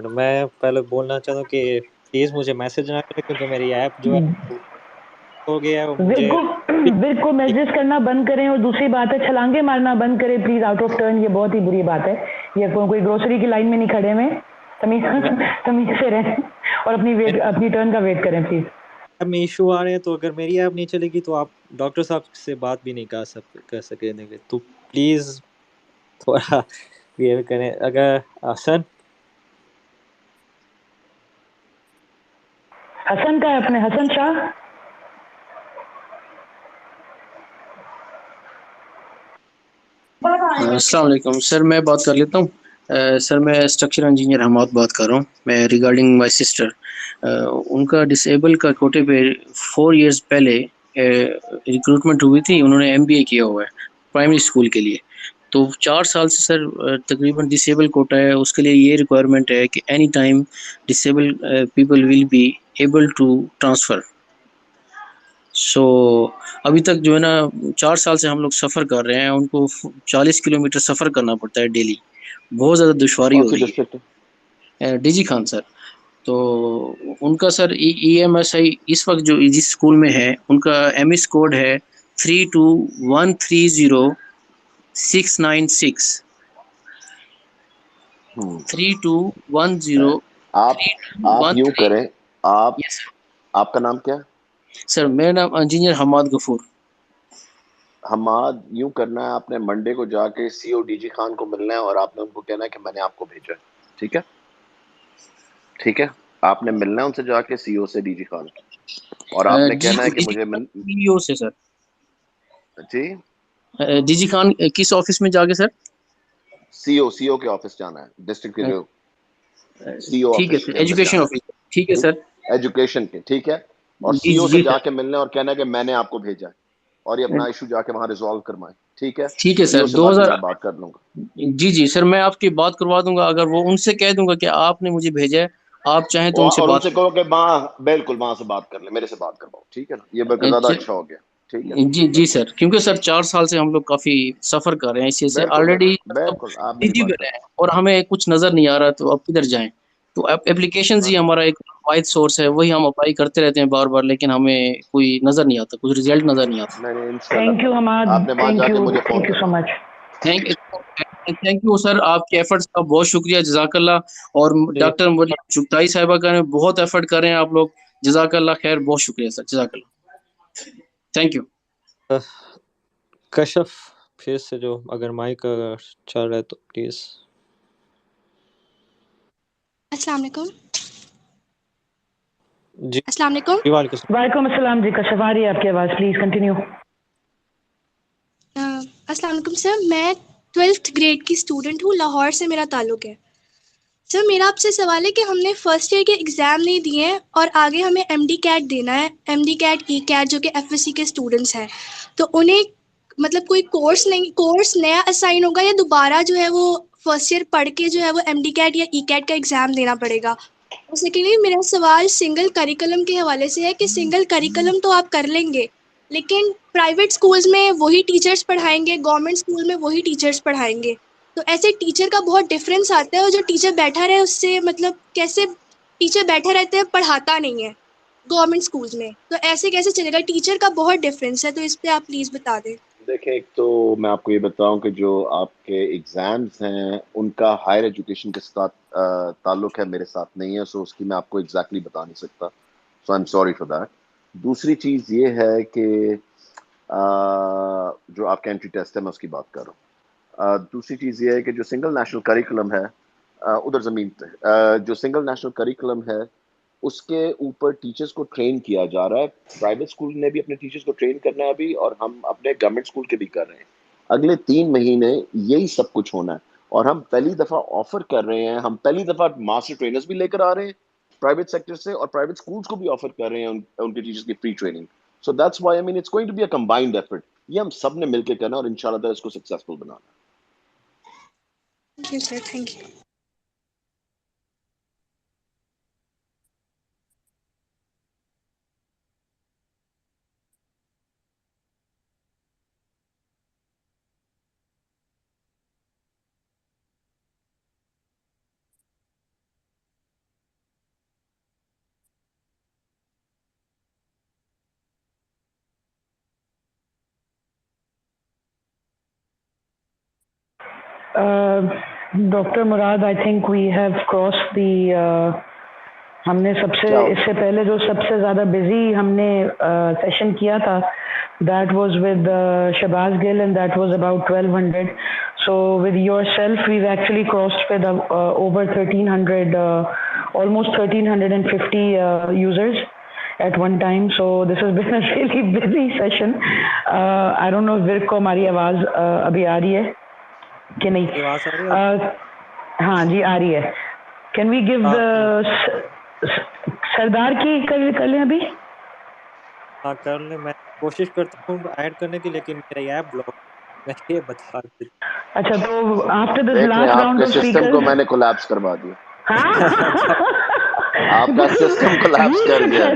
میں پہلے بولنا چاہتا ہوں کہ پلیز مجھے میسج نہ کریں کیونکہ میری ایپ جو ہے ہو گیا ہے, وہ مجھے بالکل میسج کرنا بند کریں. اور دوسری بات ہے چھلانگے مارنا بند کریں پلیز آؤٹ آف ٹرن. یہ بہت ہی بری بات ہے. یہ کوئی گروسری کی لائن میں نہیں کھڑے ہوئے, تمیز سے رہیں اور اپنی ٹرن کا ویٹ کریں پلیز. میں ایشو آ رہے ہیں تو اگر میری ایپ نہیں چلے گی تو آپ ڈاکٹر صاحب سے بات بھی نہیں کر سکیں گے. تو پلیز تھوڑا یہ کریں. اگر حسن کا ہے اپنے حسن شاہ. السلام علیکم سر, میں بات کر لیتا ہوں. سر میں اسٹرکچر انجینئر حماد بات کر رہا ہوں. میں ریگارڈنگ مائی سسٹر, ان کا ڈسیبل کا کوٹے پہ 4 ایئرز پہلے ریکروٹمنٹ ہوئی تھی. انہوں نے MBA کیا ہوا ہے پرائمری اسکول کے لیے. تو 4 سال سے سر تقریباً ڈسیبل کوٹا ہے. اس کے لیے یہ ریکوائرمنٹ ہے کہ any time disable people will be able to transfer. So ابھی تک جو ہے نا 4 سال سے ہم لوگ سفر کر رہے ہیں. ان کو 40 کلومیٹر سفر کرنا پڑتا ہے ڈیلی. بہت زیادہ دشواری کون ہو سی رہی ڈسٹرکٹ ہے؟ ہے. ڈی جی خان سر. تو ان کا سر EMSI اس وقت جو جس اسکول میں ہے ان کا MS کوڈ ہے 32130696. 3210. آپ یوں کریں, آپ کا نام کیا؟ سر میرا نام انجینئر حماد غفور. حماد یوں کرنا ہے، آپ نے منڈے کو جا کے سی او ڈی جی خان کو ملنا ہے اور آپ نے ان کو کہنا ہے کہ میں نے آپ کو بھیجا ہے. ٹھیک ہے، ٹھیک ہے، آپ نے ملنا ہے ان سے جا کے سی او سے ڈی جی خان کو، اور آپ نے کہنا ہے کہ مجھے سی او سے سر. جی ڈی جی خان کس آفس میں جا کے سر؟ سی او کے آفس جانا ہے، ڈسٹرکٹ کے جو سی او ٹھیک ہے آفس سر، کے اندر ایجوکیشن جانا آفس. ٹھیک ہے سر. ہے، ایجوکیشن کے. ٹھیک ہے، اور جی سی او سے جی جا سر. کے ملنا ہے اور کہنا ہے کہ میں نے آپ کو بھیجا ہے، اور یہ اپنا ایشو جا کے وہاں ریزالو کروائیں. ٹھیک ہے، ٹھیک ہے سی او سر. سے باقی میں بات کر لوں گا. جی جی سر، میں آپ کی بات کروا دوں گا. اگر وہ ان سے کہہ دوں گا کہ آپ نے مجھے بھیجا ہے، آپ چاہیں تو ان سے اور ان بات سے کہو کہ وہاں بالکل وہاں سے بات کر لیں، میرے سے بات کرواؤ. ٹھیک ہے نا، یہ بلکہ زیادہ اچھا ہو گیا. ٹھیک ہے، جی جی سر، کیونکہ سر 4 سال سے ہم لوگ کافی سفر کر رہے ہیں اسی سے بالکل آلریڈی بالکل آپ میری بزی بات ہوئے کریں. ہیں اور ہمیں کچھ نظر نہیں آ رہا، تو اب کدھر جائیں؟ تو اپلیکیشنز ہی ہمارا ایک واحد سورس ہے، وہی ہم اپلائی کرتے رہتے ہیں بار بار، لیکن ہمیں کوئی نظر نہیں آتا، کچھ رزلٹ نظر نہیں آتا. نہیں نہیں تھینک یو حماد، آپ نے وہاں جا تھینک کے یو، مجھے فون تھینک یو سو کرنا. مچ. تھینک یو سر، آپ کے ایفرٹس کا بہت شکریہ، جزاک اللہ. اور ڈاکٹر مریم چغتائی صاحبہ کا بہت ایفرٹ کر رہے ہیں آپ لوگ، جزاک اللہ خیر، بہت شکریہ سر، جزاک اللہ، تھینک یو. کشف پھر سے جو اگر مائک چل رہا ہے تو پلیز. السلام علیکم. جی السلام علیکم. وعلیکم السلام. وعلیکم السلام جی، کشف آ رہی ہے آپ کی آواز، پلیز کنٹینیو. السلام علیکم سر، میں 12th گریڈ کی اسٹوڈنٹ ہوں، لاہور سے میرا تعلق ہے. سر میرا آپ سے سوال ہے کہ ہم نے فرسٹ ایئر کے ایگزام نہیں دیے ہیں اور آگے ہمیں ایم ڈی کیٹ دینا ہے، ایم ڈی کیٹ ای کیٹ جو کہ ایف ایس سی کے اسٹوڈنٹس ہیں، تو انہیں مطلب کوئی کورس نیا اسائن ہوگا یا دوبارہ جو ہے وہ فرسٹ ایئر پڑھ کے جو ہے وہ ایم ڈی کیٹ یا ای کیٹ کا ایگزام دینا پڑے گا؟ اور سیکنڈلی میرا سوال سنگل کریکولم کے حوالے سے ہے کہ سنگل کریکولم تو آپ کر لیں گے، لیکن پرائیویٹ اسکولز میں وہی ٹیچرز پڑھائیں گے، گورنمنٹ اسکول میں وہی ٹیچرز پڑھائیں گے، تو ایسے ٹیچر کا بہت ڈفرینس آتا ہے، اور جو ٹیچر بیٹھا رہے اس سے مطلب کیسے ٹیچر بیٹھے رہتے ہیں پڑھاتا نہیں ہے گورنمنٹ اسکولز میں، تو ایسے کیسے چلے گا؟ ٹیچر کا بہت ڈفرینس ہے، تو اس پہ آپ پلیز بتا دیں. دیکھیں، ایک تو میں آپ کو یہ بتاؤں کہ جو آپ کے ایگزامز ہیں ان کا ہائر ایجوکیشن کے ساتھ تعلق ہے، میرے ساتھ نہیں ہے، سو اس کی میں آپ کو ایگزیکٹلی بتا نہیں سکتا، so I am sorry for that. دوسری چیز یہ ہے کہ جو آپ کا انٹری ٹیسٹ ہے میں اس کی بات کر رہا ہوں. دوسری چیز یہ ہے کہ جو سنگل نیشنل کریکولم ہے ادھر زمین پہ جو سنگل نیشنل کریکولم ہے اس کے اوپر ٹیچرز کو ٹرین کیا جا رہا ہے. پرائیویٹ اسکول نے بھی اپنے ٹیچرز کو ٹرین کرنا ہے ابھی، اور ہم اپنے گورنمنٹ اسکول کے بھی کر رہے ہیں. اگلے 3 مہینے یہی سب کچھ ہونا ہے، اور ہم پہلی دفعہ آفر کر رہے ہیں، ہم پہلی دفعہ ماسٹر ٹرینرز بھی لے کر آ رہے ہیں پرائیویٹ سیکٹر سے، اور پرائیویٹ اسکولز کو بھی آفر کر رہے ہیں ان کے ٹیچرز کی free training. So that's why I mean it's going to be a combined effort. یہ ہم سب نے مل کے کرنا اور انشاءاللہ تعالیٰ اس کو سکسیسفل بنانا. Thank you sir, thank you. Doctor Murad, I think we have cross the, ہم نے سب سے اس سے پہلے جو سب سے زیادہ بزی ہم نے سیشن کیا تھا that was with Shahbaz Gill and that was about 1200. So with your self view actually crossed with over 1300 almost 1350 users at one time. So this has been a really busy session. I don't know if work کو ہماری آواز ابھی آ رہی ہے کہ نہیں؟ ہاں جی آ رہی ہے. کین وی گیو سردار کی کر لیں ابھی؟ ہاں کر لیں، میں کوشش کرتا ہوں ایڈ کرنے کی، لیکن میرا یہ ایپ بلاک، میں یہ بتا دوں. اچھا تو آفٹر دس دیکھ لیں، لاسٹ آپ راؤنڈ کے آف سسٹم کو میں نے کولیپس کروا دیا. آپ کا سسٹم کولیپس کر گیا.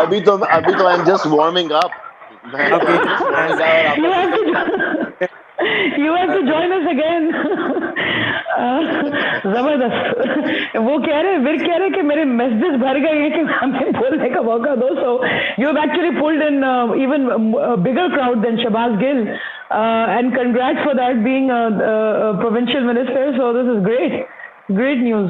ابھی تو I am just warming up. You have to join us again. زبردست. وہ کہہ رہے کہ میرے میسجز بھر گئے ہیں کہ ہمیں بولنے کا موقع دو. So you have actually pulled in even a bigger crowd than Shahbaz Gill, and congrats for that, being a provincial minister. So this is great news.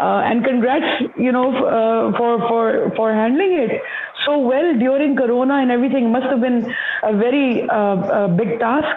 And congrats, for handling it so well during Corona and everything. Must have been a very big task.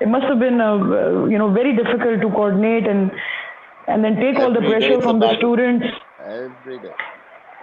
It must have been very difficult to coordinate and then take all the pressure from the students.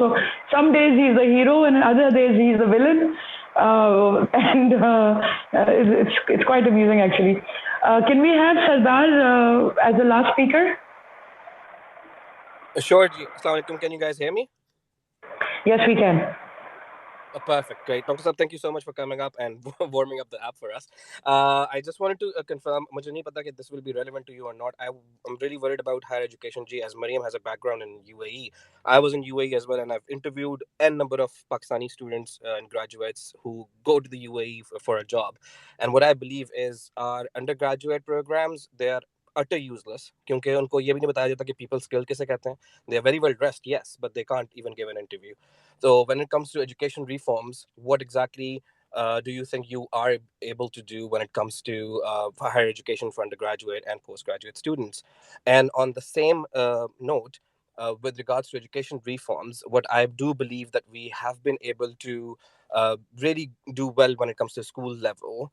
So some days he is the hero and other days he is the villain, and it's quite amusing actually. Can we have Sardar as the last speaker? Sure ji. Assalamu alaikum. Can you guys hear me? Yes, we can. Perfect. Great. Dr. Saab, thank you so much for coming up and warming up the app for us. I just wanted to confirm, mujhe nahi pata ki this will be relevant to you or not. I'm really worried about higher education, ji, as Mariam has a background in UAE. I was in UAE as well, and I've interviewed n number of Pakistani students and graduates who go to the UAE for a job. And what I believe is our undergraduate programs, they are utter useless, kyunki unko ye bhi nahi bataya jata ki people skill kise kehte hain. They are very well dressed, yes, but they can't even give an interview. So when it comes to education reforms, what exactly do you think you are able to do when it comes to higher education for undergraduate and postgraduate students? And on the same note, with regards to education reforms, what I do believe that we have been able to really do well when it comes to school level.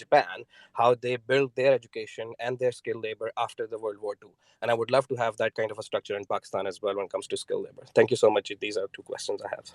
Japan, how they built their education and their skilled labor after the World War II? And I would love to have that kind of a structure in Pakistan as well when it comes to skilled labor. Thank you so much. These are 2 questions I have.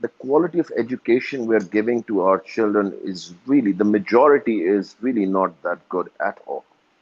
The quality of education we are giving to our children is really, the majority is really not that good at all.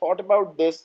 thought about this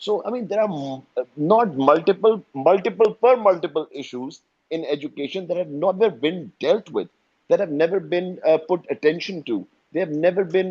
So I mean there are not multiple issues in education that have never been dealt with, that have never been put attention to. They have never been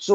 So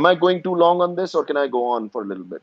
Am I going too long on this or can I go on for a little bit?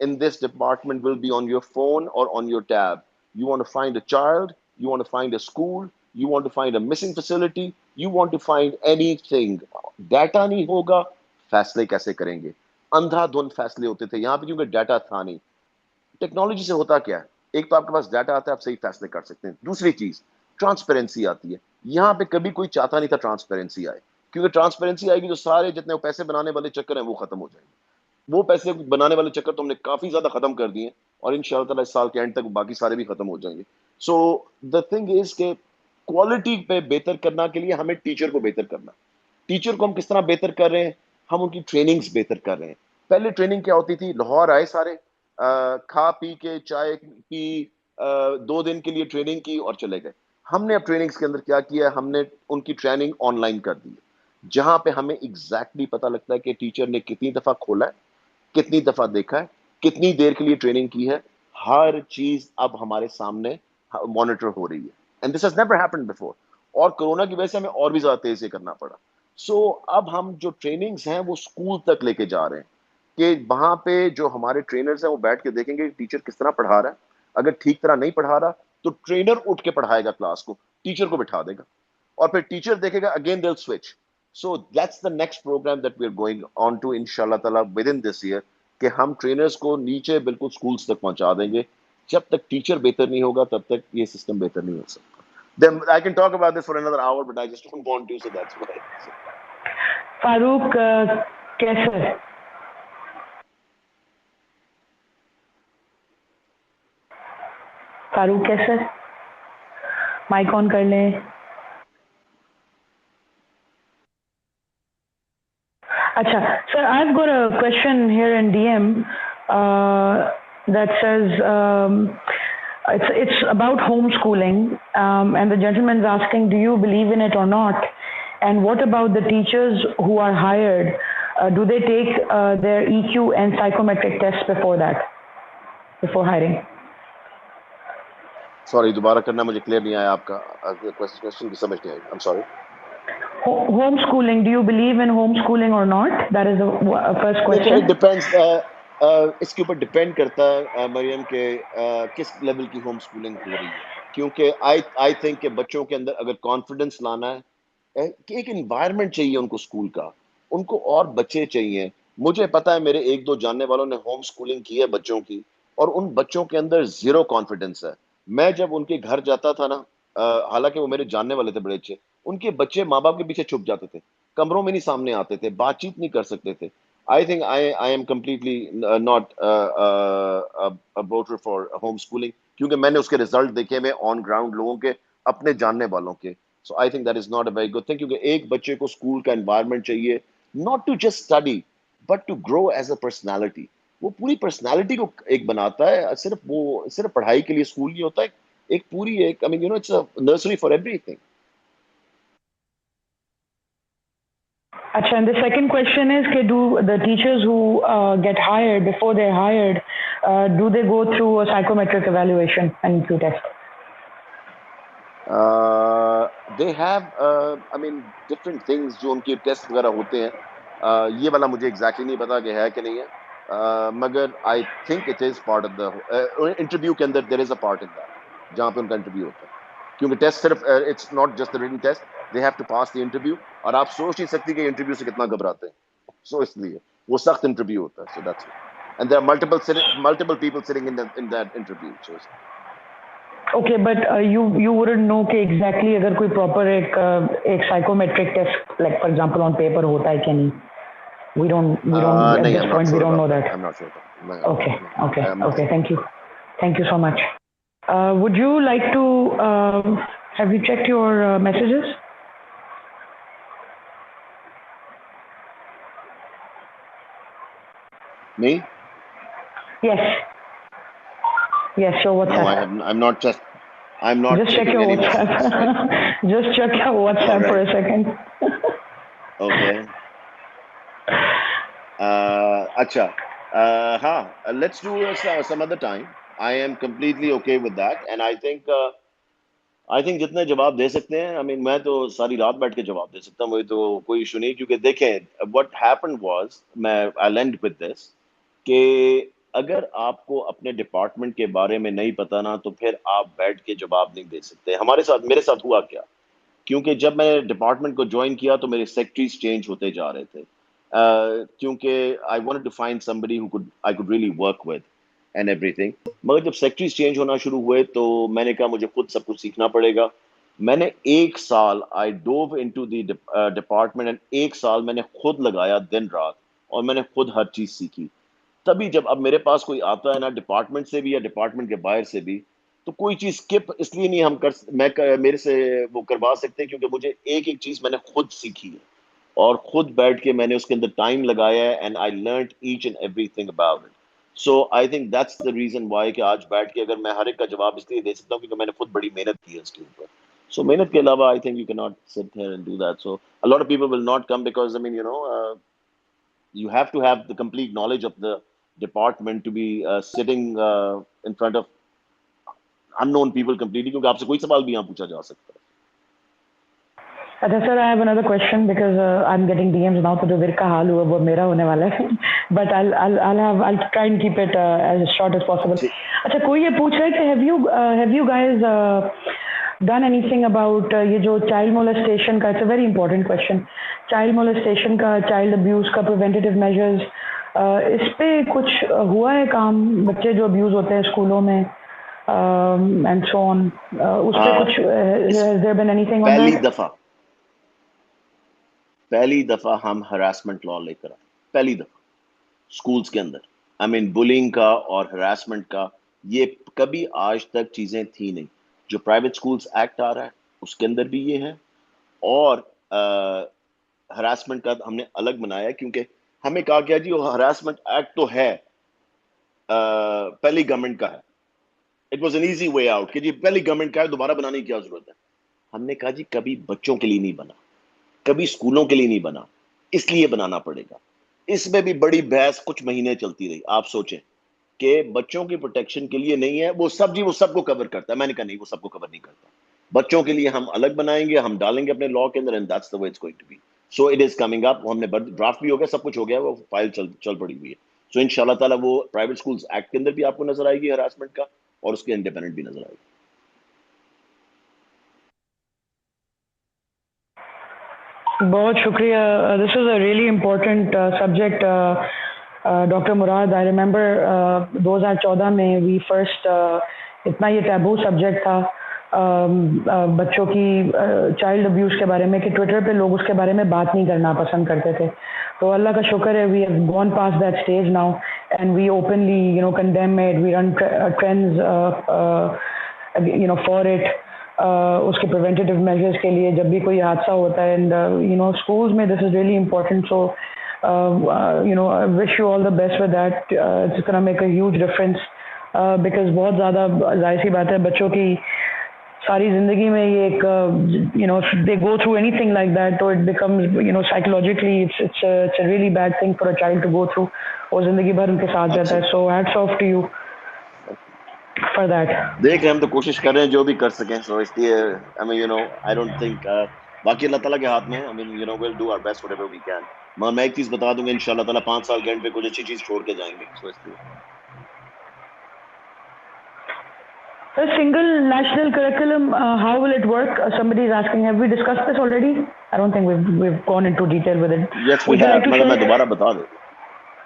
in this department will be on your phone or on your tab. You want to find a child, you want to find a school, you want to find a missing facility, You want to find anything. Data نہیں ہوگا, فیصلے کیسے کریں گے؟ اندھا دھند فیصلے ہوتے تھے. یہاں پہ کیونکہ ڈیٹا تھا نہیں. ٹیکنالوجی سے ہوتا کیا ہے, ایک تو آپ کے پاس ڈیٹا آتا ہے, آپ صحیح فیصلے کر سکتے ہیں. دوسری چیز ٹرانسپیرنسی آتی ہے. یہاں پہ کبھی کوئی چاہتا نہیں تھا ٹرانسپیرنسی آئے, کیونکہ ٹرانسپیرنسی آئے گی تو سارے جتنے پیسے بنانے والے چکر ہیں وہ ختم ہو جائیں گے. وہ پیسے بنانے والے چکر تو ہم نے کافی زیادہ ختم کر دیے, اور ان شاء اللہ تعالیٰ اس سال کے اینڈ تک باقی سارے بھی ختم ہو جائیں گے. سو دا تھنگ از کہ کوالٹی پہ بہتر کرنا کے لیے ہمیں ٹیچر کو بہتر کرنا. ٹیچر کو ہم کس طرح بہتر کر رہے ہیں؟ ہم ان کی ٹریننگز بہتر کر رہے ہیں. پہلے ٹریننگ کیا ہوتی تھی, لاہور آئے سارے, کھا پی کے چائے پی, 2 دن کے لیے ٹریننگ کی اور چلے گئے. ہم نے اب ٹریننگز کے اندر کیا کیا ہے, ہم نے ان کی ٹریننگ آن لائن کر دی ہے, جہاں پہ ہمیں ایگزیکٹلی پتہ لگتا ہے کہ ٹیچر نے کتنی دفعہ کھولا ہے, کتنی دفعہ دیکھا ہے, کتنی دیر کے لیے ٹریننگ کی ہے. ہر چیز اب ہمارے سامنے مانیٹر ہو رہی ہے, and this has never happened before. اور کورونا کی وجہ سے ہمیں اور بھی زیادہ تیز سے کرنا پڑا. سو اب ہم جو ٹریننگز ہیں وہ اسکول تک لے کے جا رہے ہیں, کہ وہاں پہ جو ہمارے ٹرینرز ہیں وہ بیٹھ کے دیکھیں گے ٹیچر کس طرح پڑھا رہا ہے. اگر ٹھیک طرح نہیں پڑھا رہا تو ٹرینر اٹھ کے پڑھائے گا کلاس کو, ٹیچر کو بٹھا دے گا, اور پھر ٹیچر دیکھے گا, again they will switch. So that's the next programme that we are going on to ان شاء اللہ تعالیٰ ود ان دس ایئر, کہ ہم ٹرینرز کو نیچے بالکل اسکولس تک پہنچا دیں گے. جب تک ٹیچر بہتر نہیں ہوگا تب تک یہ سسٹم بہتر نہیں ہو سکتا. Then I can talk about this for another hour, but I just don't want to, so that's why. فاروق کیسے ہے؟ فاروق کیسے؟ مائک آن کر لیں. اچھا سر, I've got a question here in DM that says it's about homeschooling, and the gentleman is asking, do you believe in it or not? And what about the teachers who are hired? Do they take their EQ and psychometric tests before hiring? Sorry, دوبارہ کرنا, مجھے clear نہیں آیا آپ کا question, سمجھ نہیں آئی. I'm sorry. Homeschooling, do you believe in homeschooling or not? That is the first question. It depends. اس کے اوپر ڈپینڈ کرتا ہے مریم کہ کس لیول کی ہوم اسکولنگ ہو رہی ہے. کیونکہ آئی تھنک کہ بچوں کے اندر اگر کانفیڈنس لانا ہے, کہ ایک انوائرمنٹ چاہیے ان کو اسکول کا, ان کو اور بچے چاہیے. مجھے پتا ہے میرے 1-2 جاننے والوں نے ہوم اسکولنگ کی ہے بچوں کی, اور ان بچوں کے اندر زیرو کانفیڈنس ہے. میں جب ان کے گھر جاتا تھا نا, حالانکہ وہ میرے جاننے والے تھے بڑے اچھے, ان کے بچے ماں باپ کے پیچھے چھپ جاتے تھے, کمروں میں نہیں سامنے آتے تھے, بات چیت نہیں کر سکتے تھے. I think I am completely not a voter for homeschooling, کیونکہ میں نے اس کے رزلٹ دیکھے میں آن گراؤنڈ لوگوں کے, اپنے جاننے والوں کے. So I think that is not a very good thing, کیونکہ ایک بچے کو اسکول کا انوائرمنٹ چاہیے, not to just study but to grow as a personality. وہ پوری پرسنالٹی کو ایک بناتا ہے, صرف پڑھائی کے لیے اسکول نہیں ہوتا, ایک پوری ایک I mean you know it's a nursery for everything. Achha, and the second question is, do the teachers who get hired, before they're hired, do they go through a psychometric evaluation and IQ test? They have I mean different things جو ان کے test وغیرہ ہوتے ہیں. یہ والا مجھے exactly نہیں پتا کہ ہے کہ نہیں ہے, مگر I think it is part of the interview کے اندر there is a part in that, جہاں پہ ان کا انٹرویو ہوتا ہے. کیونکہ ٹیسٹ صرف it's not just the written test, they have to pass the interview, اور آپ سوچ نہیں سکتی کہ انٹرویو سے کتنا گھبراتے ہیں. سو اس لیے وہ سخت انٹرویو ہوتا ہے. So that's it. And there are multiple people sitting in that interview. So Okay, but you wouldn't know کہ exactly اگر کوئی proper ایک psychometric test, like for example on paper ہوتا ہے کہ نہیں. We don't at this point we don't know that. I'm not sure. Okay. Thank you so much. Would you like to have you checked your messages? Me? Yes, your WhatsApp. No, I'm not just check your WhatsApp. Just check your WhatsApp for a second. Okay. Acha. Let's do some other time. I am completely okay with that, and I think جتنے جواب دے سکتے ہیں, I mean میں تو ساری رات بیٹھ کے جواب دے سکتا ہوں, مجھے تو کوئی ایشو نہیں. کیونکہ دیکھیں what happened was, I'll end with this, کہ اگر آپ کو اپنے ڈپارٹمنٹ کے بارے میں نہیں پتا نا, تو پھر آپ بیٹھ کے جواب نہیں دے سکتے. میرے ساتھ ہوا کیا کیونکہ جب میں نے ڈپارٹمنٹ کو جوائن کیا تو میرے سیکٹریز چینج ہوتے جا رہے تھے, کیونکہ I wanted to find somebody who I could really work with and everything. مگر جب سیکٹریز چینج ہونا شروع ہوئے تو میں نے کہا مجھے خود سب کچھ سیکھنا پڑے گا. میں نے 1 سال I dove into the department and 1 سال میں نے خود لگایا دن رات, اور میں نے خود ہر چیز سیکھی. تبھی جب اب میرے پاس کوئی آتا ہے نا ڈپارٹمنٹ سے بھی یا ڈپارٹمنٹ کے باہر سے بھی, تو کوئی چیز اسکپ اس لیے نہیں ہم میرے سے وہ کروا سکتے کیونکہ مجھے ایک چیز میں نے خود سیکھی ہے اور خود بیٹھ کے میں نے اس کے اندر ٹائم لگایا ہے, and I learned each and everything about it. So I think that's the reason why کہ آج بیٹھ کے اگر میں ہر ایک کا جواب اس لیے دے سکتا ہوں کیونکہ میں نے خود بڑی محنت کی ہے اس کے اوپر. سو محنت کے علاوہ I think you can not سٹ here and do that. So a lot of people will not come because I mean you have to have the complete knowledge of the department to be sitting in front of unknown people completely, کیونکہ آپ سے کوئی سوال بھی یہاں پوچھا جا سکتا ہے. اچھا سر, I have another question because I'm getting DMs now, تو جو میرے کا حال ہوا وہ میرا ہونے والا ہے, but I'll try and keep it as short as possible. اچھا, کوئی یہ پوچھ رہا ہے کہ have you guys done anything about یہ جو child molestation کا, it's a very important question, child molestation کا, child abuse کا, preventative measures, اس پہ کچھ ہوا ہے کام؟ بچے جو ابیوز ہوتے ہیں اسکولوں میں and so on, اس پہ کچھ has there been anything on that? پہلی دفعہ ہم ہراسمنٹ لا لے کر آئے, پہلی دفعہ اسکولس کے اندر. آئی مین بلنگ کا اور ہراسمنٹ کا, یہ کبھی آج تک چیزیں تھی نہیں. جو پرائیویٹ اسکولس ایکٹ آ رہا ہے اس کے اندر بھی یہ ہے, اور ہراسمنٹ کا ہم نے الگ بنایا کیونکہ ہمیں کہا گیا جی وہ ہراسمنٹ ایکٹ تو ہے, پہلی گورنمنٹ کا ہے. It was an easy way out کہ جی پہلی گورنمنٹ کا ہے, دوبارہ بنانے کی کیا ضرورت ہے. ہم نے کہا جی کبھی بچوں کے لیے نہیں بنا, کبھی اسکولوں کے لیے نہیں بنا, اس لیے بنانا پڑے گا. اس میں بھی بڑی بحث کچھ مہینے چلتی رہی. آپ سوچیں کہ بچوں کی پروٹیکشن کے لیے نہیں ہے, وہ سب کو کور کرتا ہے. میں نے کہا نہیں, وہ سب کو کور نہیں کرتا. بچوں کے لیے ہم الگ بنائیں گے, ہم ڈالیں گے اپنے لا کے اندر, and that's the way it's going to be. So it is coming up. ہم نے ڈرافٹ بھی ہو گیا, سب کچھ ہو گیا, وہ فائل چل پڑی ہوئی ہے. سو ان شاء اللہ تعالیٰ وہ پرائیویٹ اسکولس ایکٹ کے اندر بھی آپ کو نظر آئے گی ہراسمنٹ کا, اور اس کے انڈیپینڈنٹ بھی نظر آئے گی. بہت شکریہ. This is a really important subject doctor Murad. I remember 2014 میں وی فرسٹ, اتنا یہ ٹیبو سبجیکٹ تھا بچوں کی چائلڈ ابیوز کے بارے میں کہ ٹویٹر پہ لوگ اس کے بارے میں بات نہیں کرنا پسند کرتے تھے. تو اللہ کا شکر ہے we have gone past that stage now and we openly condemn it, we run trends for it, اس کے پریونٹیو میجرز کے لیے جب بھی کوئی حادثہ ہوتا ہے. اینڈ اسکولز میں this is really important. So wish you all the best with that. It's gonna make a huge difference because بہت زیادہ ظاہر سی بات ہے بچوں کی ساری زندگی میں یہ ایک they go through anything like that, تو it becomes psychologically it's a really bad thing for a child to go through, اور زندگی بھر ان کے ساتھ جاتا ہے. So hats off to you for that. دیکھ ہم تو کوشش کر رہے ہیں جو بھی کر سکیں. سو اس لیے I don't think باقی اللہ تعالیٰ کے ہاتھ میں. we'll do our best whatever we can. میں ایک چیز بتا دوں گا, ان شاء اللہ تعالیٰ 5 سال کے اینڈ پہ کچھ اچھی چیز چھوڑ کے جائیں گے. سو اس لیے single national curriculum, how will it work? Somebody is asking, have we discussed this already? I don't think we've gone into detail with it. Yes, we have. میں دوبارہ بتا دوں.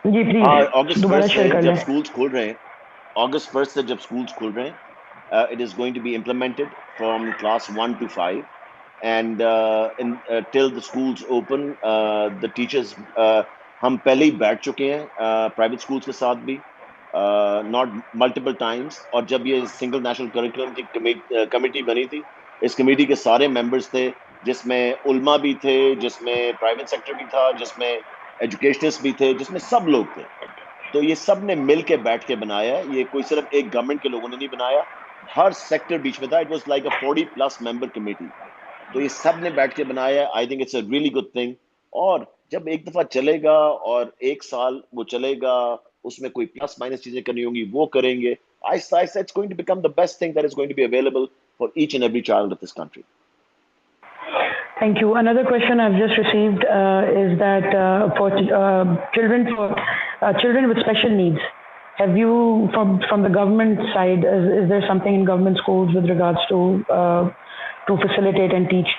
جی پلیز August 1st سے جب اسکولس کھول رہے ہیں, August 1st سے جب اسکولس کھل رہے ہیں, it is going to be implemented from class 1 to 5 and till the schools open, the teachers ہم پہلے ہی بیٹھ چکے ہیں پرائیویٹ اسکولس کے ساتھ بھی, not multiple times. اور جب یہ سنگل نیشنل کریکولم کی کمیٹی بنی تھی, اس کمیٹی کے سارے ممبرس تھے, جس میں علماء بھی تھے, جس میں پرائیویٹ سیکٹر بھی تھا, جس میں ایجوکیشنسٹ بھی تھے, جس میں سب لوگ تھے. تو یہ سب نے مل کے بیٹھ کے بنایا ہے. یہ کوئی صرف ایک گورنمنٹ کے لوگوں نے نہیں بنایا, ہر سیکٹر بیچ میں تھا. It was like a 40+ member committee. تو یہ سب نے بیٹھ کے بنایا ہے. I think it's a really good thing. اور جب ایک دفعہ چلے گا اور 1 سال وہ چلے گا, اس میں کوئی پلس مائنس چیزیں کرنی ہوں گی وہ کریں گے. آہستہ آہستہ it's going to become the best thing that is going to be available for each and every child of this country. Thank you. Another question I've just received is that for children with special needs, have you from the government side, is there something in government schools with regards to to facilitate and teach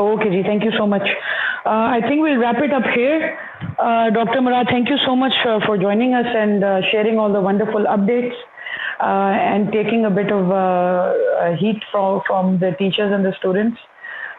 Okay, Ji, thank you so much. I think we'll wrap it up here. Dr. Murad, thank you so much for joining us and sharing all the wonderful updates and taking a bit of heat from the teachers and the students.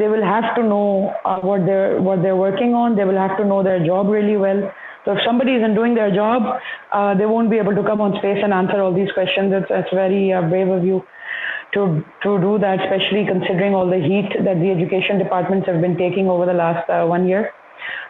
they will have to know what they're working on. They will have to know their job really well. So if somebody isn't doing their job, they won't be able to come on space and answer all these questions. It's very brave of you to do that, especially considering all the heat that the education departments have been taking over the last 1 year.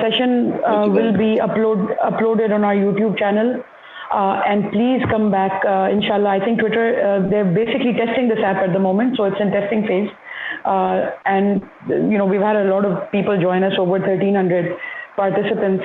Session will be uploaded on our YouTube channel. And please come back, inshallah. I think Twitter, they're basically testing this app at the moment, so it's in testing phase. And we've had a lot of people join us, over 1,300 participants.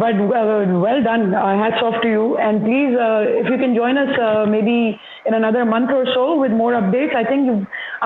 But well done. Hats off to you. And please, if you can join us maybe in another month or so with more updates. I think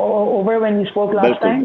over when you spoke last time.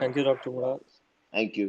Thank you, Dr. Murad. Thank you.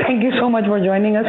Thank you so much for joining us.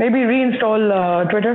maybe reinstall Twitter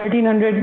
1,300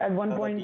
at one point.